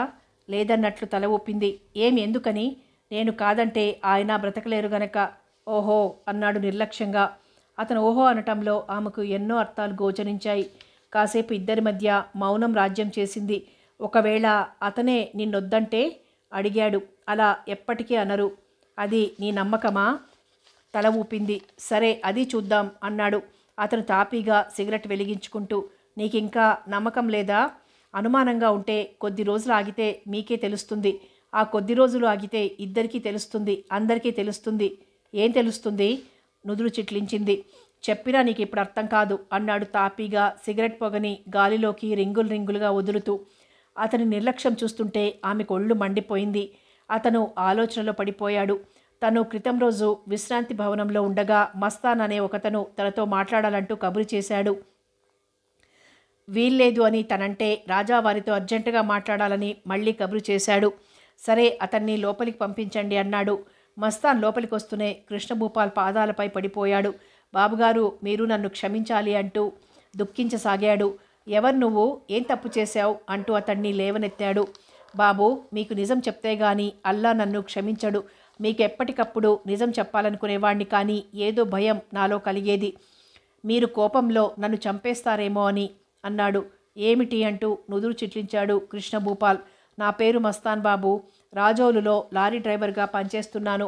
లేదన్నట్లు తల ఊపింది. ఏమి ఎందుకని? నేను కాదంటే ఆయన బ్రతకలేరు గనక. ఓహో అన్నాడు నిర్లక్ష్యంగా. అతను ఓహో అనటంలో ఆమెకు ఎన్నో అర్థాలు గోచరించాయి. కాసేపు ఇద్దరి మధ్య మౌనం రాజ్యం చేసింది. ఒకవేళ అతనే నిన్నొద్దంటే అడిగాడు. అలా ఎప్పటికీ అనరు. అది నీ నమ్మకమా? తల ఊపింది. సరే అది చూద్దాం అన్నాడు అతను తాపీగా సిగరెట్ వెలిగించుకుంటూ. నీకింకా నమ్మకం లేదా? అనుమానంగా ఉంటే కొద్ది రోజులు ఆగితే మీకే తెలుస్తుంది. ఆ కొద్ది రోజులు ఆగితే ఇద్దరికీ తెలుస్తుంది, అందరికీ తెలుస్తుంది. ఏం తెలుస్తుంది? నుదురు చిట్లించింది. చెప్పినా నీకు ఇప్పుడు అర్థం కాదు అన్నాడు తాపీగా సిగరెట్ పొగని గాలిలోకి రింగులు రింగులుగా వదులుతూ. అతని నిర్లక్ష్యం చూస్తుంటే ఆమెకు ఒళ్ళు మండిపోయింది. అతను ఆలోచనలో పడిపోయాడు. తను క్రితం రోజు విశ్రాంతి భవనంలో ఉండగా మస్తాన్ అనే ఒకతను తనతో మాట్లాడాలంటూ కబురు చేశాడు. వీల్లేదు అని తనంటే రాజావారితో అర్జెంటుగా మాట్లాడాలని మళ్ళీ కబురు చేశాడు. సరే అతన్ని లోపలికి పంపించండి అన్నాడు. మస్తాన్ లోపలికి వస్తూనే కృష్ణభూపాల్ పాదాలపై పడిపోయాడు. బాబుగారు మీరు నన్ను క్షమించాలి అంటూ దుఃఖించసాగాడు. ఎవరు నువ్వు? ఏం తప్పు చేశావు అంటూ అతన్ని లేవనెత్తాడు. బాబు మీకు నిజం చెప్తే గాని అల్లా నన్ను క్షమించడు. మీకు ఎప్పటికప్పుడు నిజం చెప్పాలనుకునేవాణ్ణి, కానీ ఏదో భయం నాలో కలిగేది. మీరు కోపంలో నన్ను చంపేస్తారేమో అని అన్నాడు. ఏమిటి అంటూ నుదురు చిట్లించాడు కృష్ణభూపాల్. నా పేరు మస్తాన్ బాబు. రాజోలులో లారీ డ్రైవర్గా పనిచేస్తున్నాను.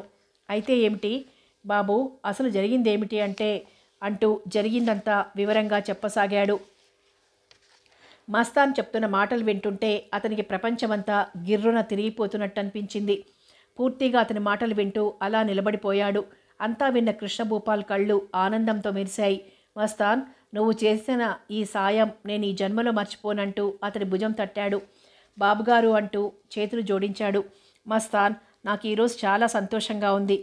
అయితే ఏమిటి బాబు? అసలు జరిగిందేమిటి అంటే అంటూ జరిగిందంతా వివరంగా చెప్పసాగాడు. మస్తాన్ చెప్తున్న మాటలు వింటుంటే అతనికి ప్రపంచమంతా గిర్రున తిరిగిపోతున్నట్టు అనిపించింది. పూర్తిగా అతని మాటలు వింటూ అలా నిలబడిపోయాడు. అంతా విన్న కృష్ణభూపాల్ కళ్ళు ఆనందంతో మెరిశాయి. మస్తాన్ నువ్వు చేసిన ఈ సాయం నేను ఈ జన్మలో మర్చిపోనంటూ అతని భుజం తట్టాడు. బాబుగారు అంటూ చేతులు జోడించాడు. మస్తాన్ నాకు ఈరోజు చాలా సంతోషంగా ఉంది.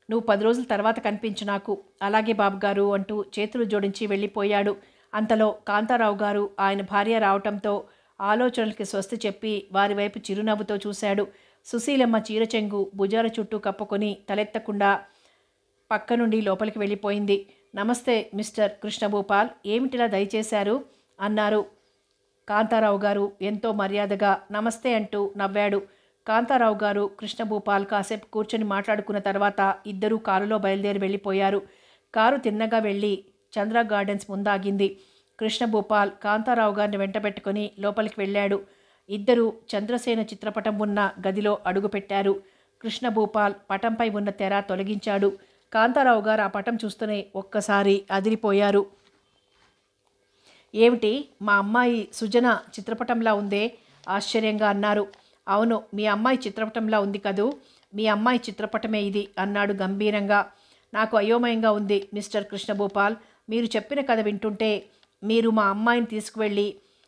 నువ్వు 10 రోజుల తర్వాత కనిపించు నాకు. అలాగే బాబుగారు అంటూ చేతులు జోడించి వెళ్ళిపోయాడు. అంతలో కాంతారావు గారు ఆయన భార్య రావటంతో ఆలోచనలకి స్వస్తి చెప్పి వారి వైపు చిరునవ్వుతో చూశాడు. సుశీలమ్మ చీర చెంగు భుజాల చుట్టూ కప్పుకొని తలెత్తకుండా పక్క నుండి లోపలికి వెళ్ళిపోయింది. నమస్తే మిస్టర్ కృష్ణభూపాల్, ఏమిటిలా దయచేశారు అన్నారు. కాంతారావు గారు ఎంతో మర్యాదగా నమస్తే అంటూ నవ్వాడు. కాంతారావు గారు కృష్ణభూపాల్ కాసేపు కూర్చొని మాట్లాడుకున్న తర్వాత ఇద్దరూ కారులో బయలుదేరి వెళ్ళిపోయారు. కారు తిన్నగా వెళ్ళి చంద్ర గార్డెన్స్ ముందాగింది. కృష్ణభూపాల్ కాంతారావు గారిని వెంటబెట్టుకుని లోపలికి వెళ్ళాడు. ఇద్దరూ చంద్రసేన చిత్రపటం ఉన్న గదిలో అడుగుపెట్టారు. కృష్ణభూపాల్ పటంపై ఉన్న తెర తొలగించాడు. కాంతారావు గారు ఆ పటం చూస్తూనే ఒక్కసారి అదిరిపోయారు. ఏమిటి మా అమ్మాయి సుజన చిత్రపటంలా ఉందే ఆశ్చర్యంగా అన్నారు. అవును మీ అమ్మాయి చిత్రపటంలా ఉంది కదూ, మీ అమ్మాయి చిత్రపటమే ఇది అన్నాడు గంభీరంగా. నాకు అయోమయంగా ఉంది మిస్టర్ కృష్ణభూపాల్. మీరు చెప్పిన కథ వింటుంటే మీరు మా అమ్మాయిని తీసుకువెళ్ళి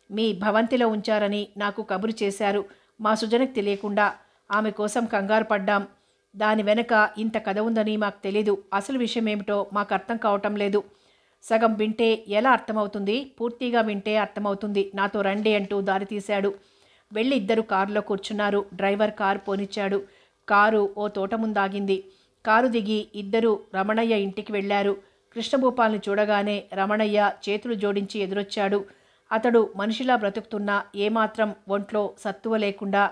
మీ భవంతిలో ఉంచారని నాకు కబురు చేశారు. మా సుజనకు తెలియకుండా. ఆమె కోసం కంగారు పడ్డాం. దాని వెనక ఇంత కథ ఉందని మాకు తెలీదు. అసలు విషయం ఏమిటో మాకు అర్థం కావటం లేదు. సగం వింటే ఎలా అర్థమవుతుంది? పూర్తిగా వింటే అర్థమవుతుంది. నాతో రండి అంటూ దారి తీశాడు. వెళ్ళి ఇద్దరు కారులో కూర్చున్నారు. డ్రైవర్ కారు పోనిచ్చాడు. కారు ఓ తోట ముందాగింది. కారు దిగి ఇద్దరు రమణయ్య ఇంటికి వెళ్ళారు. కృష్ణభూపాల్ని చూడగానే రమణయ్య చేతులు జోడించి ఎదురొచ్చాడు. అతడు మనిషిలా బ్రతుకుతున్నా ఏమాత్రం ఒంట్లో సత్తువ లేకుండా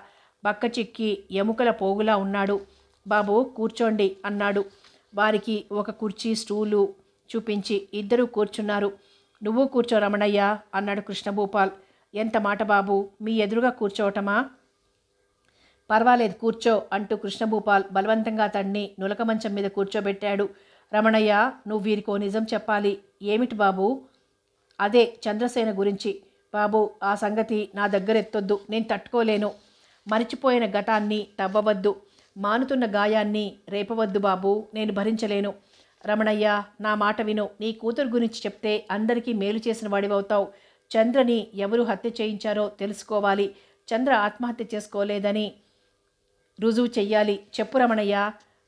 బక్కచిక్కి ఎముకల పోగులా ఉన్నాడు. బాబు కూర్చోండి అన్నాడు. వారికి ఒక కుర్చీ స్టూలు చూపించి ఇద్దరూ కూర్చున్నారు. నువ్వు కూర్చో రమణయ్య అన్నాడు కృష్ణభూపాల్. ఎంత మాట బాబు, మీ ఎదురుగా కూర్చోవటమా? పర్వాలేదు కూర్చో అంటూ కృష్ణభూపాల్ బలవంతంగా అతన్ని నులక మంచం మీద కూర్చోబెట్టాడు. రమణయ్య, నువ్వు వీరికో నిజం చెప్పాలి. ఏమిటి బాబు? అదే చంద్రసేన గురించి. బాబు, ఆ సంగతి నా దగ్గర ఎత్తొద్దు, నేను తట్టుకోలేను. మరిచిపోయిన గతాన్ని తవ్వవద్దు, మానుతున్న గాయాన్ని రేపవద్దు బాబు, నేను భరించలేను. రమణయ్య, నా మాట విను. నీ కూతురు గురించి చెప్తే అందరికీ మేలు చేసిన వాడివవుతావు. చంద్రని ఎవరు హత్య చేయించారో తెలుసుకోవాలి. చంద్ర ఆత్మహత్య చేసుకోలేదని రుజువు చెయ్యాలి. చెప్పు రమణయ్య.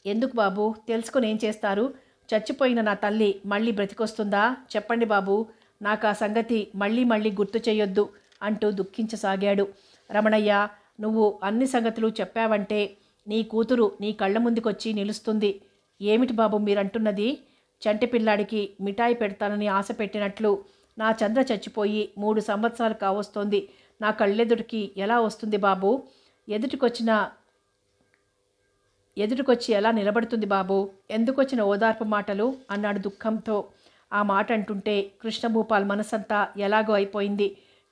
ఎందుకు బాబు? తెలుసుకుని ఏం చేస్తారు? చచ్చిపోయిన నా తల్లి మళ్ళీ బ్రతికొస్తుందా? చెప్పండి బాబు, నాకు ఆ సంగతి మళ్ళీ మళ్ళీ గుర్తు చేయొద్దు అంటూ దుఃఖించసాగాడు. రమణయ్య, నువ్వు అన్ని సంగతులు చెప్పావంటే నీ కూతురు నీ కళ్ళ ముందుకొచ్చి నిలుస్తుంది. ఏమిటి బాబు మీరంటున్నది? చంటి పిల్లాడికి మిఠాయి పెడతానని ఆశ పెట్టినట్లు నా చంద్ర చచ్చిపోయి 3 సంవత్సరాలు కావస్తోంది. నా కళ్ళెదుటికి ఎలా వస్తుంది బాబు? ఎదుటికొచ్చి ఎలా నిలబడుతుంది బాబు? ఎందుకొచ్చిన ఓదార్పు మాటలు అన్నాడు దుఃఖంతో. ఆ మాట అంటుంటే కృష్ణభూపాల్ మనసంతా ఎలాగో అయిపోయింది.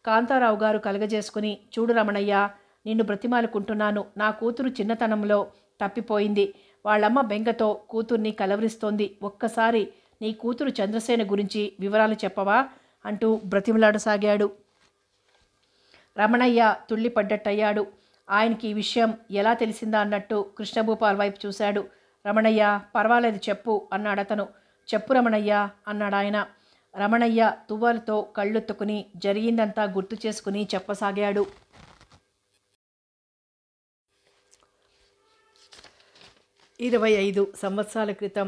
కాంతారావు గారు కలగజేసుకుని, చూడు రమణయ్య, నిన్ను బ్రతిమాలుకుంటున్నాను. నా కూతురు చిన్నతనంలో తప్పిపోయింది. వాళ్ళమ్మ బెంగతో కూతుర్ని కలవరిస్తోంది. ఒక్కసారి నీ కూతురు చంద్రసేన గురించి వివరాలు చెప్పవా అంటూ బ్రతిమలాడసాగాడు. రమణయ్య తుళ్ళిపడ్డట్టయ్యాడు. ఆయనకి ఈ విషయం ఎలా తెలిసిందా అన్నట్టు కృష్ణభూపాల్ వైపు చూశాడు. రమణయ్య, పర్వాలేదు చెప్పు అన్నాడతను. చెప్పు రమణయ్య అన్నాడాయన. రమణయ్య తువ్వాలతో కళ్ళొత్తుకుని జరిగిందంతా గుర్తు చేసుకుని చెప్పసాగాడు. 25 సంవత్సరాల క్రితం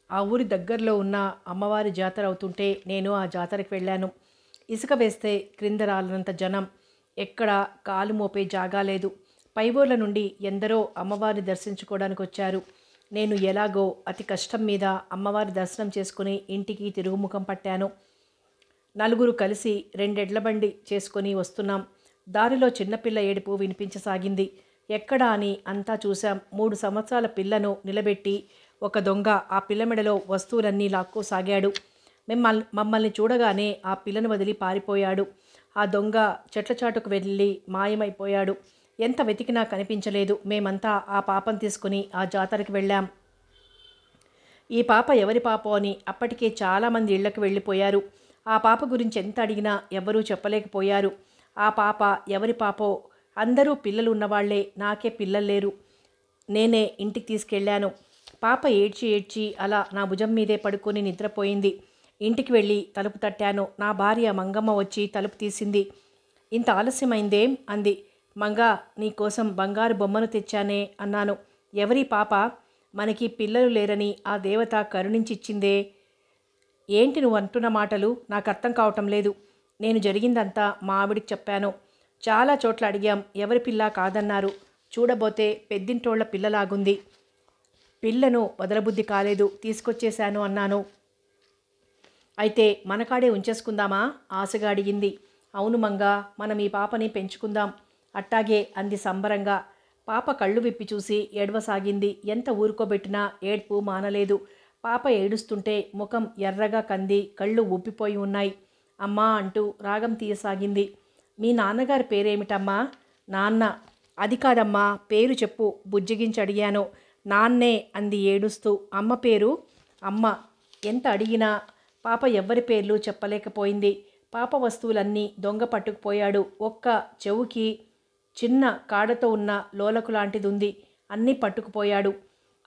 ఆ ఊరి దగ్గరలో ఉన్న అమ్మవారి జాతర అవుతుంటే నేను ఆ జాతరకు వెళ్ళాను. ఇసుక వేస్తే క్రింద రాలినంత జనం. ఎక్కడ కాలు మోపే జాగా లేదు. పై ఊర్ల నుండి ఎందరో అమ్మవారిని దర్శించుకోవడానికి వచ్చారు. నేను ఎలాగో అతి కష్టం మీద అమ్మవారి దర్శనం చేసుకుని ఇంటికి తిరుగుముఖం పట్టాను. 4 కలిసి 2 ఎడ్ల బండి చేసుకొని వస్తున్నాం. దారిలో చిన్నపిల్ల ఏడుపు వినిపించసాగింది. ఎక్కడా అని అంతా చూశాం. 3 సంవత్సరాల పిల్లను నిలబెట్టి ఒక దొంగ ఆ పిల్ల మెడలో వస్తువులన్నీ లాక్కోసాగాడు. మమ్మల్ని చూడగానే ఆ పిల్లను వదిలి పారిపోయాడు. ఆ దొంగ చెట్ల చాటుకు వెళ్ళి మాయమైపోయాడు. ఎంత వెతికినా కనిపించలేదు. మేమంతా ఆ పాపం తీసుకుని ఆ జాతరకి వెళ్ళాం. ఈ పాప ఎవరి పాపో అని అప్పటికే చాలామంది ఇళ్లకు వెళ్ళిపోయారు. ఆ పాప గురించి ఎంత అడిగినా ఎవరూ చెప్పలేకపోయారు. ఆ పాప ఎవరి పాపో? అందరూ పిల్లలు ఉన్నవాళ్లే, నాకే పిల్లలు లేరు. నేనే ఇంటికి తీసుకెళ్ళాను. పాప ఏడ్చి అలా నా భుజం మీదే పడుకొని నిద్రపోయింది. ఇంటికి వెళ్ళి తలుపు తట్టాను. నా భార్య మంగమ్మ వచ్చి తలుపు తీసింది. ఇంత ఆలస్యమైందేం అంది. మంగా, నీకోసం బంగారు బొమ్మను తెచ్చానే అన్నాను. ఎవరి పాప? మనకి పిల్లలు లేరని ఆ దేవత కరుణించిచ్చిందే. ఏంటి నువ్వు అంటున్న మాటలు? నాకు అర్థం కావటం లేదు. నేను జరిగిందంతా మా ఆవిడికి చెప్పాను. చాలా చోట్ల అడిగాం, ఎవరి పిల్ల కాదన్నారు. చూడబోతే పెద్దింటోళ్ల పిల్లలాగుంది. పిల్లను వదలబుద్ధి కాలేదు, తీసుకొచ్చేశాను అన్నాను. అయితే మనకాడే ఉంచేసుకుందామా? ఆశగా అడిగింది. అవును మంగా, మనం ఈ పాపని పెంచుకుందాం. అట్టాగే అంది సంబరంగా. పాప కళ్ళు విప్పి చూసి ఏడవసాగింది. ఎంత ఊరుకోబెట్టినా ఏడ్పు మానలేదు. పాప ఏడుస్తుంటే ముఖం ఎర్రగా కంది, కళ్ళు ఉబ్బిపోయి ఉన్నాయి. అమ్మా అంటూ రాగం తీయసాగింది. మీ నాన్నగారి పేరేమిటమ్మా? నాన్న. అది కాదమ్మా, పేరు చెప్పు బుజ్జగించి అడిగాను. నాన్నే అంది ఏడుస్తూ. అమ్మ పేరు? అమ్మ. ఎంత అడిగినా పాప ఎవ్వరి పేర్లు చెప్పలేకపోయింది. పాప వస్తువులన్నీ దొంగ పట్టుకుపోయాడు. ఒక్క చెవుకి చిన్న కాడతో ఉన్న లోలకు లాంటిది ఉంది. అన్నీ పట్టుకుపోయాడు.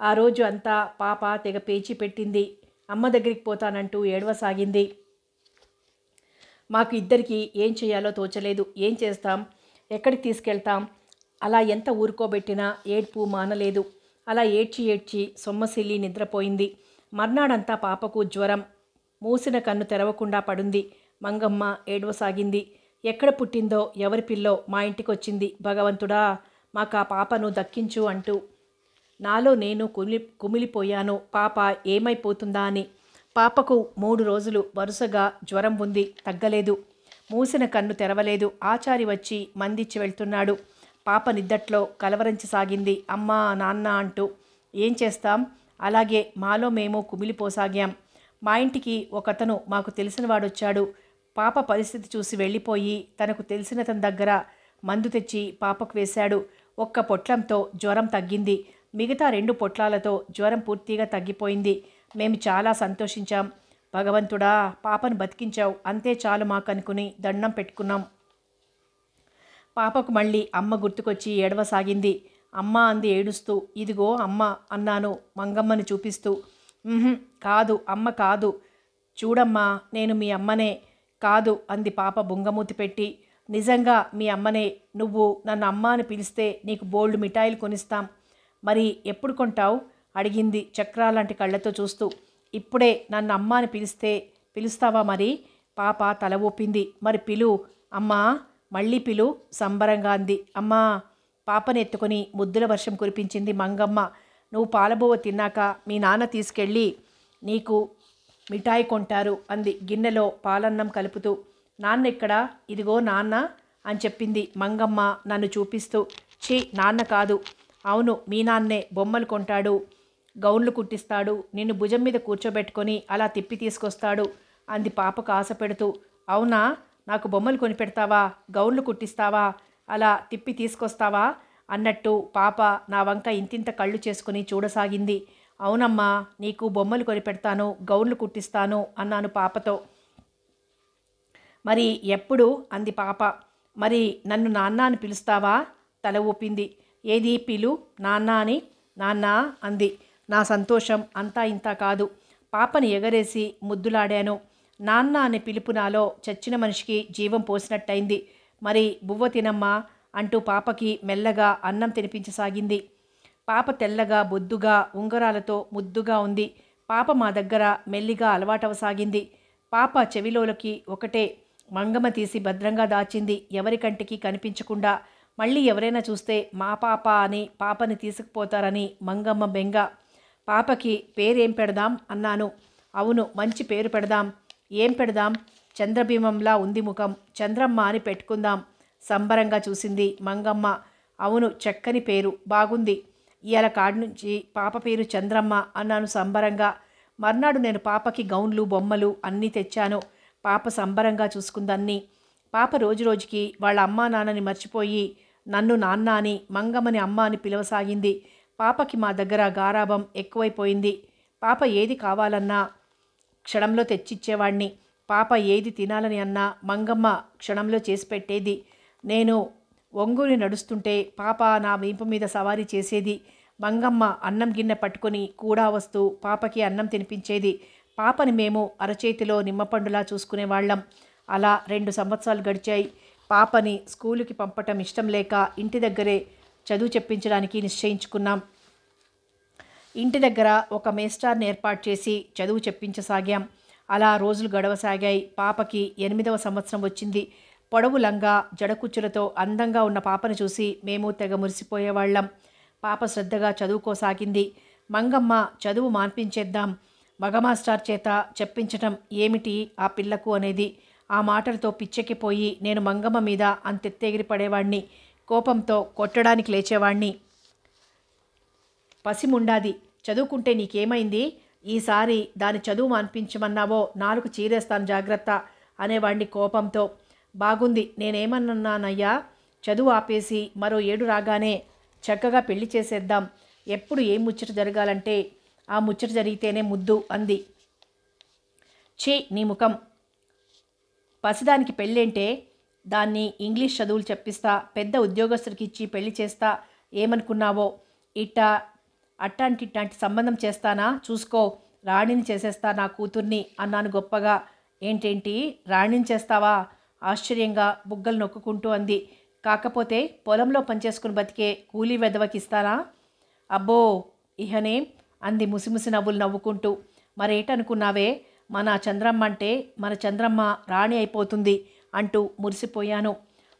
ఆ రోజు అంతా పాప తెగ పేచి పెట్టింది. అమ్మ దగ్గరికి పోతానంటూ ఏడవసాగింది. మాకు ఇద్దరికి ఏం చేయాలో తోచలేదు. ఏం చేస్తాం? ఎక్కడికి తీసుకెళ్తాం? అలా ఎంత ఊరుకోబెట్టినా ఏడ్పు మానలేదు. అలా ఏడ్చి ఏడ్చి సొమ్మసిల్లి నిద్రపోయింది. మర్నాడంతా పాపకు జ్వరం. మూసిన కన్ను తెరవకుండా పడుంది. మంగమ్మ ఏడవసాగింది. ఎక్కడ పుట్టిందో ఎవరి పిల్లో మా ఇంటికొచ్చింది. భగవంతుడా, మాకా పాపను దక్కించు అంటూ. నాలో నేను కుమిలిపోయాను. పాప ఏమైపోతుందా అని. పాపకు 3 రోజులు వరుసగా జ్వరం ఉంది, తగ్గలేదు. మూసిన కన్ను తెరవలేదు. ఆచారి వచ్చి మందిచ్చి వెళ్తున్నాడు. పాప నిద్దట్లో కలవరించసాగింది. అమ్మా నాన్న అంటూ. ఏం చేస్తాం, అలాగే మాలో మేము కుమిలిపోసాగాం. మా ఇంటికి ఒకతను మాకు తెలిసిన వాడొచ్చాడు. పాప పరిస్థితి చూసి వెళ్ళిపోయి తనకు తెలిసినతని దగ్గర మందు తెచ్చి పాపకు వేశాడు. 1 పొట్లంతో జ్వరం తగ్గింది. మిగతా 2 పొట్లాలతో జ్వరం పూర్తిగా తగ్గిపోయింది. మేము చాలా సంతోషించాం. భగవంతుడా, పాపను బతికించావు, అంతే చాలు మాకనుకుని దండం పెట్టుకున్నాం. పాపకు మళ్ళీ అమ్మ గుర్తుకొచ్చి ఏడవసాగింది. అమ్మ అంది ఏడుస్తూ. ఇదిగో అమ్మ అన్నాను మంగమ్మని చూపిస్తూ. కాదు, అమ్మ కాదు, చూడమ్మా, నేను మీ అమ్మనే. కాదు అంది పాప బుంగమూతి పెట్టి. నిజంగా మీ అమ్మనే. నువ్వు నన్ను అమ్మ అని పిలిస్తే నీకు బోల్డ్ మిఠాయిలు కొనిస్తాం. మరి ఎప్పుడు కొంటావు అడిగింది చక్రాలాంటి కళ్ళతో చూస్తూ. ఇప్పుడే. నన్ను అమ్మ అని పిలుస్తావా మరి? పాప తల ఊపింది. మరి పిలు అమ్మా, మళ్ళీ పిలు సంబరంగా అంది. అమ్మా. పాపని ఎత్తుకొని ముద్దుల వర్షం కురిపించింది మంగమ్మ. నువ్వు పాలబువ్వ తిన్నాక మీ నాన్న తీసుకెళ్ళి నీకు మిఠాయి కొంటారు అంది గిన్నెలో పాలన్నం కలుపుతూ. నాన్న ఎక్కడా? ఇదిగో నాన్న అని చెప్పింది మంగమ్మ నన్ను చూపిస్తూ. ఛీ, నాన్న కాదు. అవును, మీ నాన్నే. బొమ్మలు కొంటాడు, గౌన్లు కుట్టిస్తాడు, నిన్ను భుజం మీద కూర్చోబెట్టుకొని అలా తిప్పి తీసుకొస్తాడు అంది పాపకు ఆశ పెడుతూ. అవునా, నాకు బొమ్మలు కొనిపెడతావా, గౌన్లు కుట్టిస్తావా, అలా తిప్పి తీసుకొస్తావా అన్నట్టు పాప నా వంక ఇంతింత కళ్ళు చేసుకుని చూడసాగింది. అవునమ్మా, నీకు బొమ్మలు కొనిపెడతాను, గౌన్లు కుట్టిస్తాను అన్నాను పాపతో. మరి ఎప్పుడు అంది పాప. మరి నన్ను నాన్న అని పిలుస్తావా? తల ఊపింది. ఏది పిలు నాన్న అని. నాన్న అంది. నా సంతోషం అంతా ఇంతా కాదు. పాపని ఎగరేసి ముద్దులాడాను. నాన్న అనే పిలుపు నాలో చచ్చిన మనిషికి జీవం పోసినట్టయింది. మరి బువ్వ తినమ్మా అంటూ పాపకి మెల్లగా అన్నం తినిపించసాగింది. పాప తెల్లగా బొద్దుగా ఉంగరాలతో ముద్దుగా ఉంది. పాప మా దగ్గర మెల్లిగా అలవాటవసాగింది. పాప చెవిలోలకి ఒకటే మంగమ్మ తీసి భద్రంగా దాచింది, ఎవరి కంటికి కనిపించకుండా. మళ్ళీ ఎవరైనా చూస్తే మా పాప అని పాపని తీసుకుపోతారని మంగమ్మ బెంగ. పాపకి పేరేం పెడదాం అన్నాను. అవును, మంచి పేరు పెడదాం. ఏం పెడదాం? చంద్రబింబంలా ఉంది ముఖం, చంద్రమ్మ అని పెట్టుకుందాం. సంబరంగా చూసింది మంగమ్మ. అవును, చక్కని పేరు, బాగుంది. ఇయాల కాడి నుంచి పాప పేరు చంద్రమ్మ అన్నాను సంబరంగా. మర్నాడు నేను పాపకి గౌన్లు బొమ్మలు అన్నీ తెచ్చాను. పాప సంబరంగా చూసుకుందన్నీ. పాప రోజురోజుకి వాళ్ళ అమ్మా నాన్నని మర్చిపోయి నన్ను నాన్న అని మంగమ్మని అమ్మ అని పిలవసాగింది. పాపకి మా దగ్గర గారాబం ఎక్కువైపోయింది. పాప ఏది కావాలన్నా క్షణంలో తెచ్చిచ్చేవాణ్ణి. పాప ఏది తినాలని అన్నా మంగమ్మ క్షణంలో చేసి పెట్టేది. నేను ఒంగుని నడుస్తుంటే పాప నా వీపు మీద సవారీ చేసేది. మంగమ్మ అన్నం గిన్నె పట్టుకొని కూడా వస్తూ పాపకి అన్నం తినిపించేది. పాపని మేము అరచేతిలో నిమ్మపండులా చూసుకునేవాళ్ళం. అలా 2 సంవత్సరాలు గడిచాయి. పాపని స్కూలుకి పంపటం ఇష్టం లేక ఇంటి దగ్గరే చదువు చెప్పించడానికి నిశ్చయించుకున్నాం. ఇంటి దగ్గర ఒక మేస్టార్ని ఏర్పాటు చేసి చదువు చెప్పించసాగాం. అలా రోజులు గడవసాగాయి. పాపకి 8వ సంవత్సరం వచ్చింది. పొడవు లంగా జడకుచ్చులతో అందంగా ఉన్న పాపను చూసి మేము తెగ మురిసిపోయేవాళ్ళం. పాప శ్రద్ధగా చదువుకోసాగింది. మంగమ్మ చదువు మాన్పించేద్దాం, మగ మాస్టర్ చేత చెప్పించటం ఏమిటి ఆ పిల్లకు అనేది. ఆ మాటలతో పిచ్చెక్కిపోయి నేను మంగమ్మ మీద అంతెత్తెగిరి పడేవాణ్ణి. కోపంతో కొట్టడానికి లేచేవాణ్ణి. పసిముండాది, చదువుకుంటే నీకేమైంది? ఈసారి దాని చదువు మాన్పించమన్నావో 4 చీరేస్తాను జాగ్రత్త అనేవాణ్ణి కోపంతో. బాగుంది, నేనేమన్నానయ్యా? చదువు ఆపేసి మరో 7 రాగానే చక్కగా పెళ్లి చేసేద్దాం. ఎప్పుడు ఏ ముచ్చట జరగాలంటే ఆ ముచ్చట జరిగితేనే ముద్దు అంది. ఛీ, నీ ముఖం. పసిదానికి పెళ్ళేంటే? దాన్ని ఇంగ్లీష్ చదువులు చెప్పిస్తా, పెద్ద ఉద్యోగస్తుడికి ఇచ్చి పెళ్లి చేస్తా. ఏమనుకున్నావో? అట్టాంటి సంబంధం చేస్తానా? చూసుకో, రాణిని చేసేస్తా నా కూతుర్ని అన్నాను గొప్పగా. ఏంటేంటి, రాణిని చేస్తావా? ఆశ్చర్యంగా బుగ్గలు నొక్కుంటూ అంది. కాకపోతే పొలంలో పనిచేసుకుని బతికే కూలీ వెధవకిస్తానా? అబ్బో, ఇహనేం అంది ముసిముసి నవ్వులు నవ్వుకుంటూ. మరేటనుకున్నావే, మన చంద్రమ్మ అంటే మన చంద్రమ్మ రాణి అయిపోతుంది అంటూ మురిసిపోయాను.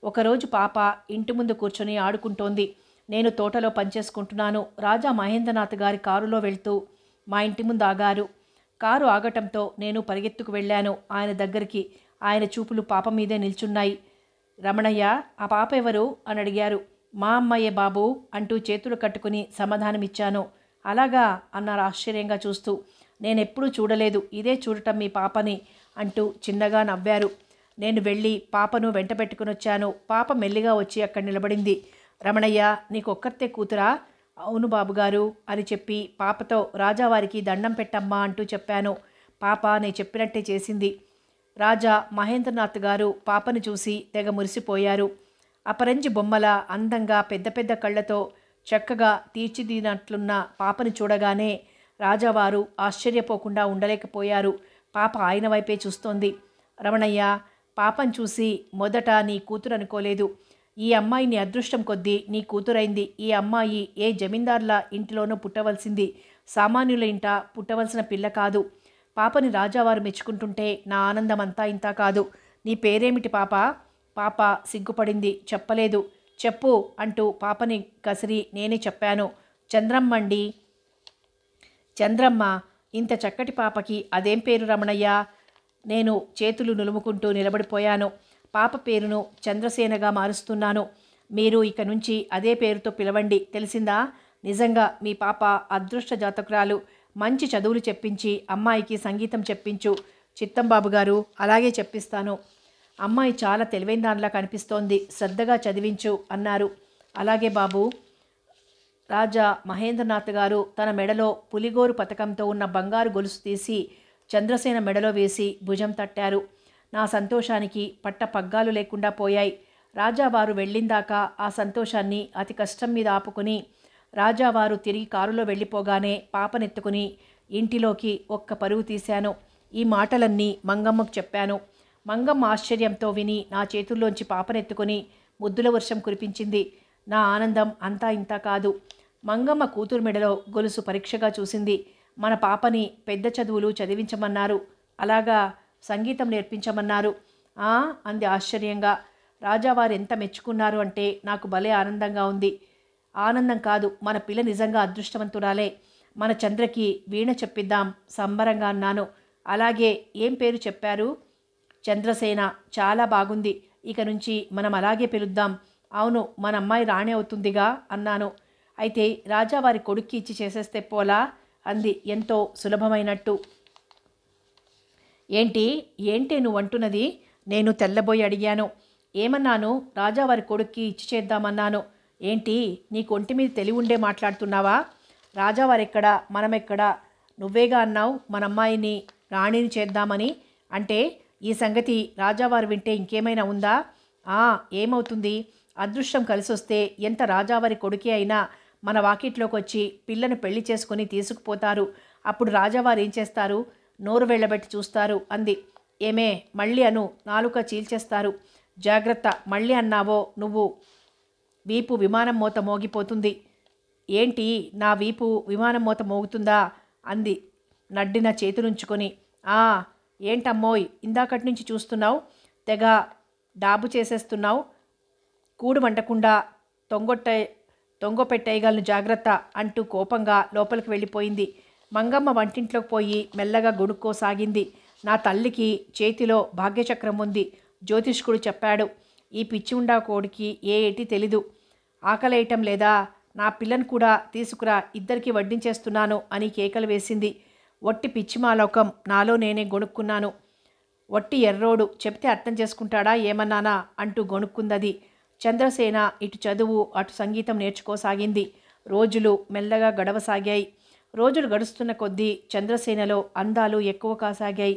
ఒకరోజు పాప ఇంటి ముందు కూర్చొని ఆడుకుంటోంది. నేను తోటలో పనిచేసుకుంటున్నాను. రాజా మహేంద్రనాథ్ గారి కారులో వెళ్తూ మా ఇంటి ముందు ఆగారు. కారు ఆగటంతో నేను పరిగెత్తుకు వెళ్ళాను ఆయన దగ్గరికి. ఆయన చూపులు పాప మీదే నిల్చున్నాయి. రమణయ్య, ఆ పాప ఎవరు అని అడిగారు. మా అమ్మాయే బాబు అంటూ చేతులు కట్టుకుని సమాధానమిచ్చాను. అలాగా అన్నారు ఆశ్చర్యంగా చూస్తూ. నేనెప్పుడూ చూడలేదు, ఇదే చూడటం మీ పాపని అంటూ చిన్నగా నవ్వారు. నేను వెళ్ళి పాపను వెంట పెట్టుకుని వచ్చాను. పాప మెల్లిగా వచ్చి అక్కడ నిలబడింది. రమణయ్య, నీకొక్కర్తే కూతురా? అవును బాబుగారు అని చెప్పి పాపతో రాజావారికి దండం పెట్టమ్మా అంటూ చెప్పాను. పాప నేను చెప్పినట్టే చేసింది. రాజా మహేంద్రనాథ్ గారు పాపను చూసి తెగ మురిసిపోయారు. అపరంజి బొమ్మల అందంగా పెద్ద పెద్ద కళ్ళతో చక్కగా తీర్చిదిద్దినట్లున్న పాపను చూడగానే రాజావారు ఆశ్చర్యపోకుండా ఉండలేకపోయారు. పాప ఆయన వైపే చూస్తోంది. రమణయ్య, పాపను చూసి మొదట నీ కూతురు అనుకోలేదు. ఈ అమ్మాయి నీ అదృష్టం కొద్దీ నీ కూతురైంది. ఈ అమ్మాయి ఏ జమీందార్ల ఇంటిలోనూ పుట్టవలసింది, సామాన్యుల ఇంట పుట్టవలసిన పిల్ల కాదు. పాపని రాజావారు మెచ్చుకుంటుంటే నా ఆనందం అంతా ఇంత కాదు. నీ పేరేమిటి పాప? పాప సిగ్గుపడింది. చెప్పలేదు. చెప్పు అంటూ పాపని కసిరి నేనే చెప్పాను. చంద్రమ్మండి. చంద్రమ్మ. ఇంత చక్కటి పాపకి అదేం పేరు రమణయ్య? నేను చేతులు నులుముకుంటూ నిలబడిపోయాను. పాప పేరును చంద్రసేనగా మారుస్తున్నాను. మీరు ఇక నుంచి అదే పేరుతో పిలవండి, తెలిసిందా? నిజంగా మీ పాప అదృష్ట జాతకురాలు. మంచి చదువులు చెప్పించి అమ్మాయికి సంగీతం చెప్పించు. చిత్తంబాబు గారు, అలాగే చెప్పిస్తాను. అమ్మాయి చాలా తెలివైన దానిలా కనిపిస్తోంది, శ్రద్ధగా చదివించు అన్నారు. అలాగే బాబు. రాజా మహేంద్రనాథ్ గారు తన మెడలో పులిగోరు పథకంతో ఉన్న బంగారు గొలుసు తీసి చంద్రసేన మెడలో వేసి భుజం తట్టారు. నా సంతోషానికి పట్ట పగ్గాలు లేకుండా పోయాయి. రాజావారు వెళ్ళిందాకా ఆ సంతోషాన్ని అతి కష్టం మీద ఆపుకుని రాజావారు తిరిగి కారులో వెళ్ళిపోగానే పాపనెత్తుకుని ఇంటిలోకి ఒక్క పరుగు తీశాను. ఈ మాటలన్నీ మంగమ్మకు చెప్పాను. మంగమ్మ ఆశ్చర్యంతో విని నా చేతుల్లోంచి పాపనెత్తుకుని ముద్దుల వర్షం కురిపించింది. నా ఆనందం అంతా ఇంత కాదు. మంగమ్మ కూతురు మెడలో గొలుసు పరీక్షగా చూసింది. మన పాపని పెద్ద చదువులు చదివించమన్నారు. అలాగా సంగీతం నేర్పించమన్నారు. అంది ఆశ్చర్యంగా. రాజావారు ఎంత మెచ్చుకున్నారు అంటే నాకు భలే ఆనందంగా ఉంది. ఆనందం కాదు, మన పిల్ల నిజంగా అదృష్టవంతురాలే. మన చంద్రకి వీణ చెప్పిద్దాం సంబరంగా అన్నాను. అలాగే. ఏం పేరు చెప్పారు? చంద్రసేన. చాలా బాగుంది. ఇక నుంచి మనం అలాగే పిలుద్దాం. అవును, మన అమ్మాయి రాణి అవుతుందిగా అన్నాను. అయితే రాజావారి కొడుక్కి ఇచ్చి చేసేస్తే పోలా అంది ఎంతో సులభమైనట్టు. ఏంటి నువ్వంటున్నది? నేను తెల్లబోయి అడిగాను. ఏమన్నాను? రాజావారి కొడుక్కి ఇచ్చి చేద్దామన్నాను. ఏంటి, నీకు ఒంటి మీద తెలివి ఉండే మాట్లాడుతున్నావా? రాజావారెక్కడా, మనమెక్కడా? నువ్వేగా అన్నావు మన అమ్మాయిని రాణిని చేద్దామని. అంటే ఈ సంగతి రాజావారు వింటే ఇంకేమైనా ఉందా? ఏమవుతుంది? అదృష్టం కలిసొస్తే ఎంత రాజావారి కొడుకే అయినా మన వాకిట్లోకి వచ్చి పిల్లను పెళ్లి చేసుకుని తీసుకుపోతారు. అప్పుడు రాజావారు ఏం చేస్తారు? నోరు వెళ్ళబెట్టి చూస్తారు అంది. ఏమే, మళ్ళీ అను, నాలుక చీల్చేస్తారు. జాగ్రత్త, మళ్ళీ అన్నావో నువ్వు వీపు విమానం మోత మోగిపోతుంది. ఏంటి, నా వీపు విమానం మోత మోగుతుందా అంది నడ్డిన చేతులుంచుకొని. ఏంటమ్మోయ్, ఇందాకటి నుంచి చూస్తున్నావు, తెగ డాబు చేసేస్తున్నావు. కూడు వండకుండా తొంగపెట్టేయగలను, జాగ్రత్త అంటూ కోపంగా లోపలికి వెళ్ళిపోయింది. మంగమ్మ వంటింట్లోకి పోయి మెల్లగా గొడుక్కోసాగింది. నా తల్లికి చేతిలో భాగ్యచక్రం ఉంది. జ్యోతిష్కుడు చెప్పాడు. ఈ పిచ్చి ఉండా కోడికి ఏటి తెలీదు. ఆకలేయటం లేదా? నా పిల్లను కూడా తీసుకురా, ఇద్దరికి వడ్డించేస్తున్నాను అని కేకలు వేసింది. ఒట్టి పిచ్చిమాలోకం నాలో నేనే గొణుక్కున్నాను. ఒట్టి ఎర్రోడు, చెప్తే అర్థం చేసుకుంటాడా ఏమన్నానా అంటూ గొణుక్కుందది. చంద్రసేన ఇటు చదువు అటు సంగీతం నేర్చుకోసాగింది. రోజులు మెల్లగా గడవసాగాయి. రోజులు గడుస్తున్న కొద్దీ చంద్రసేనలో అందాలు ఎక్కువ కాసాగాయి.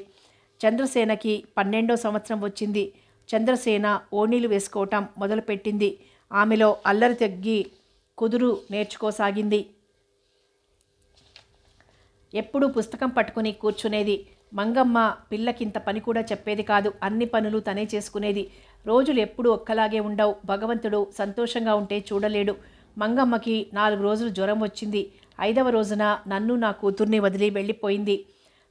చంద్రసేనకి 12వ సంవత్సరం వచ్చింది. చంద్రసేన ఓణీలు వేసుకోవటం మొదలుపెట్టింది. ఆమెలో అల్లరి తగ్గి కుదురు నేర్చుకోసాగింది. ఎప్పుడూ పుస్తకం పట్టుకుని కూర్చునేది. మంగమ్మ పిల్లకింత పని కూడా చెప్పేది కాదు. అన్ని పనులు తనే చేసుకునేది. రోజులు ఎప్పుడూ ఒక్కలాగే ఉండవు. భగవంతుడు సంతోషంగా ఉంటే చూడలేడు. మంగమ్మకి 4 రోజులు జ్వరం వచ్చింది. 5వ రోజున నన్ను నా కూతుర్ని వదిలి వెళ్ళిపోయింది.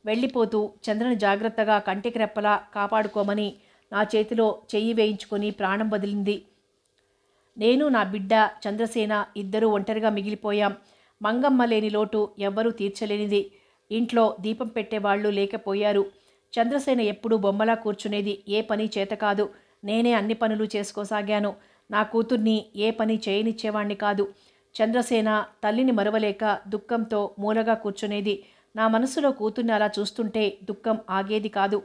వెళ్ళిపోతూ చంద్రని జాగ్రత్తగా కంటికి రెప్పలా కాపాడుకోమని నా చేతిలో చెయ్యి వేయించుకొని ప్రాణం వదిలింది. నేను నా బిడ్డ చంద్రసేన ఇద్దరూ ఒంటరిగా మిగిలిపోయాం. మంగమ్మ లేని లోటు ఎవ్వరూ తీర్చలేనిది. ఇంట్లో దీపం పెట్టేవాళ్లు లేకపోయారు. చంద్రసేన ఎప్పుడూ బొమ్మలా కూర్చునేది. ఏ పని చేత కాదు. నేనే అన్ని పనులు చేసుకోసాగాను. నా కూతుర్ని ఏ పని చేయనిచ్చేవాణ్ణి కాదు. చంద్రసేన తల్లిని మరవలేక దుఃఖంతో మూలగా కూర్చునేది. నా మనసులో కూతుర్ని అలా చూస్తుంటే దుఃఖం ఆగేది కాదు.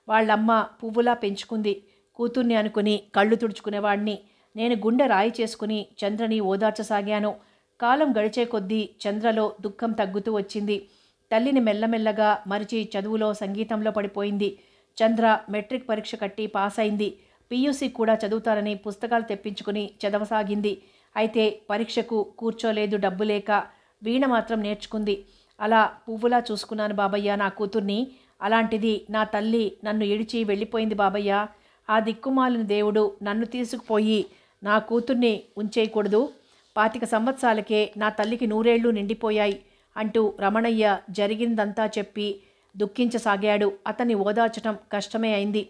వాళ్ళమ్మ పువ్వులా పెంచుకుంది. కూతుర్ని అనుకుని కళ్ళు తుడుచుకునేవాణ్ణి. నేను గుండె రాయి చేసుకుని చంద్రని ఓదార్చసాగాను. కాలం గడిచే కొద్దీ చంద్రలో దుఃఖం తగ్గుతూ వచ్చింది. తల్లిని మెల్లమెల్లగా మరిచి చదువులో సంగీతంలో పడిపోయింది. చంద్ర మెట్రిక్ పరీక్ష కట్టి పాస్ అయింది. పీయూసీ కూడా చదువుతారని పుస్తకాలు తెప్పించుకుని చదవసాగింది. అయితే పరీక్షకు కూర్చోలేదు డబ్బు లేక. వీణ మాత్రం నేర్చుకుంది. అలా పువ్వులా చూసుకున్నాను బాబయ్య నా కూతుర్ని. అలాంటిది నా తల్లి నన్ను ఇడిచి వెళ్ళిపోయింది బాబయ్య. ఆ దిక్కుమాలిన దేవుడు నన్ను తీసుకుపోయి నా కూతుర్ని ఉంచేయకూడదు. 25 సంవత్సరాలకే నా తల్లికి 100 ఏళ్ళు నిండిపోయాయి అంటూ రమణయ్య జరిగిందంతా చెప్పి దుఃఖించసాగాడు. అతన్ని ఓదార్చడం కష్టమే అయింది.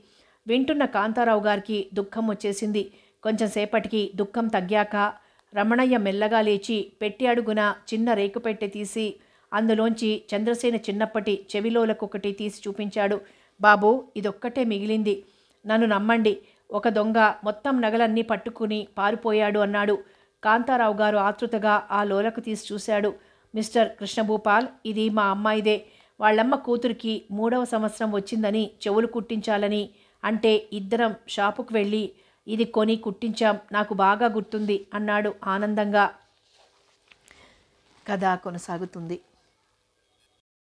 వింటున్న కాంతారావు గారికి దుఃఖం వచ్చేసింది. కొంచెం సేపటికి దుఃఖం తగ్గాక రమణయ్య మెల్లగా లేచి పెట్టి అడుగున చిన్న రేకుపెట్టె తీసి అందులోంచి చంద్రసేన చిన్నప్పటి చెవిలోలకొకటి తీసి చూపించాడు. బాబూ, ఇదొక్కటే మిగిలింది. నన్ను నమ్మండి. ఒక దొంగ మొత్తం నగలన్నీ పట్టుకుని పారిపోయాడు అన్నాడు. కాంతారావు గారు ఆతృతగా ఆ లోలకు తీసి చూశాడు. మిస్టర్ కృష్ణభూపాల్, ఇది మా అమ్మాయిదే. వాళ్ళమ్మ కూతురికి 3వ సంవత్సరం వచ్చిందని చెవులు కుట్టించాలని అంటే ఇద్దరం షాపుకు వెళ్ళి ఇది కొని కుట్టించాం. నాకు బాగా గుర్తుంది అన్నాడు ఆనందంగా. కథ కొనసాగుతుంది.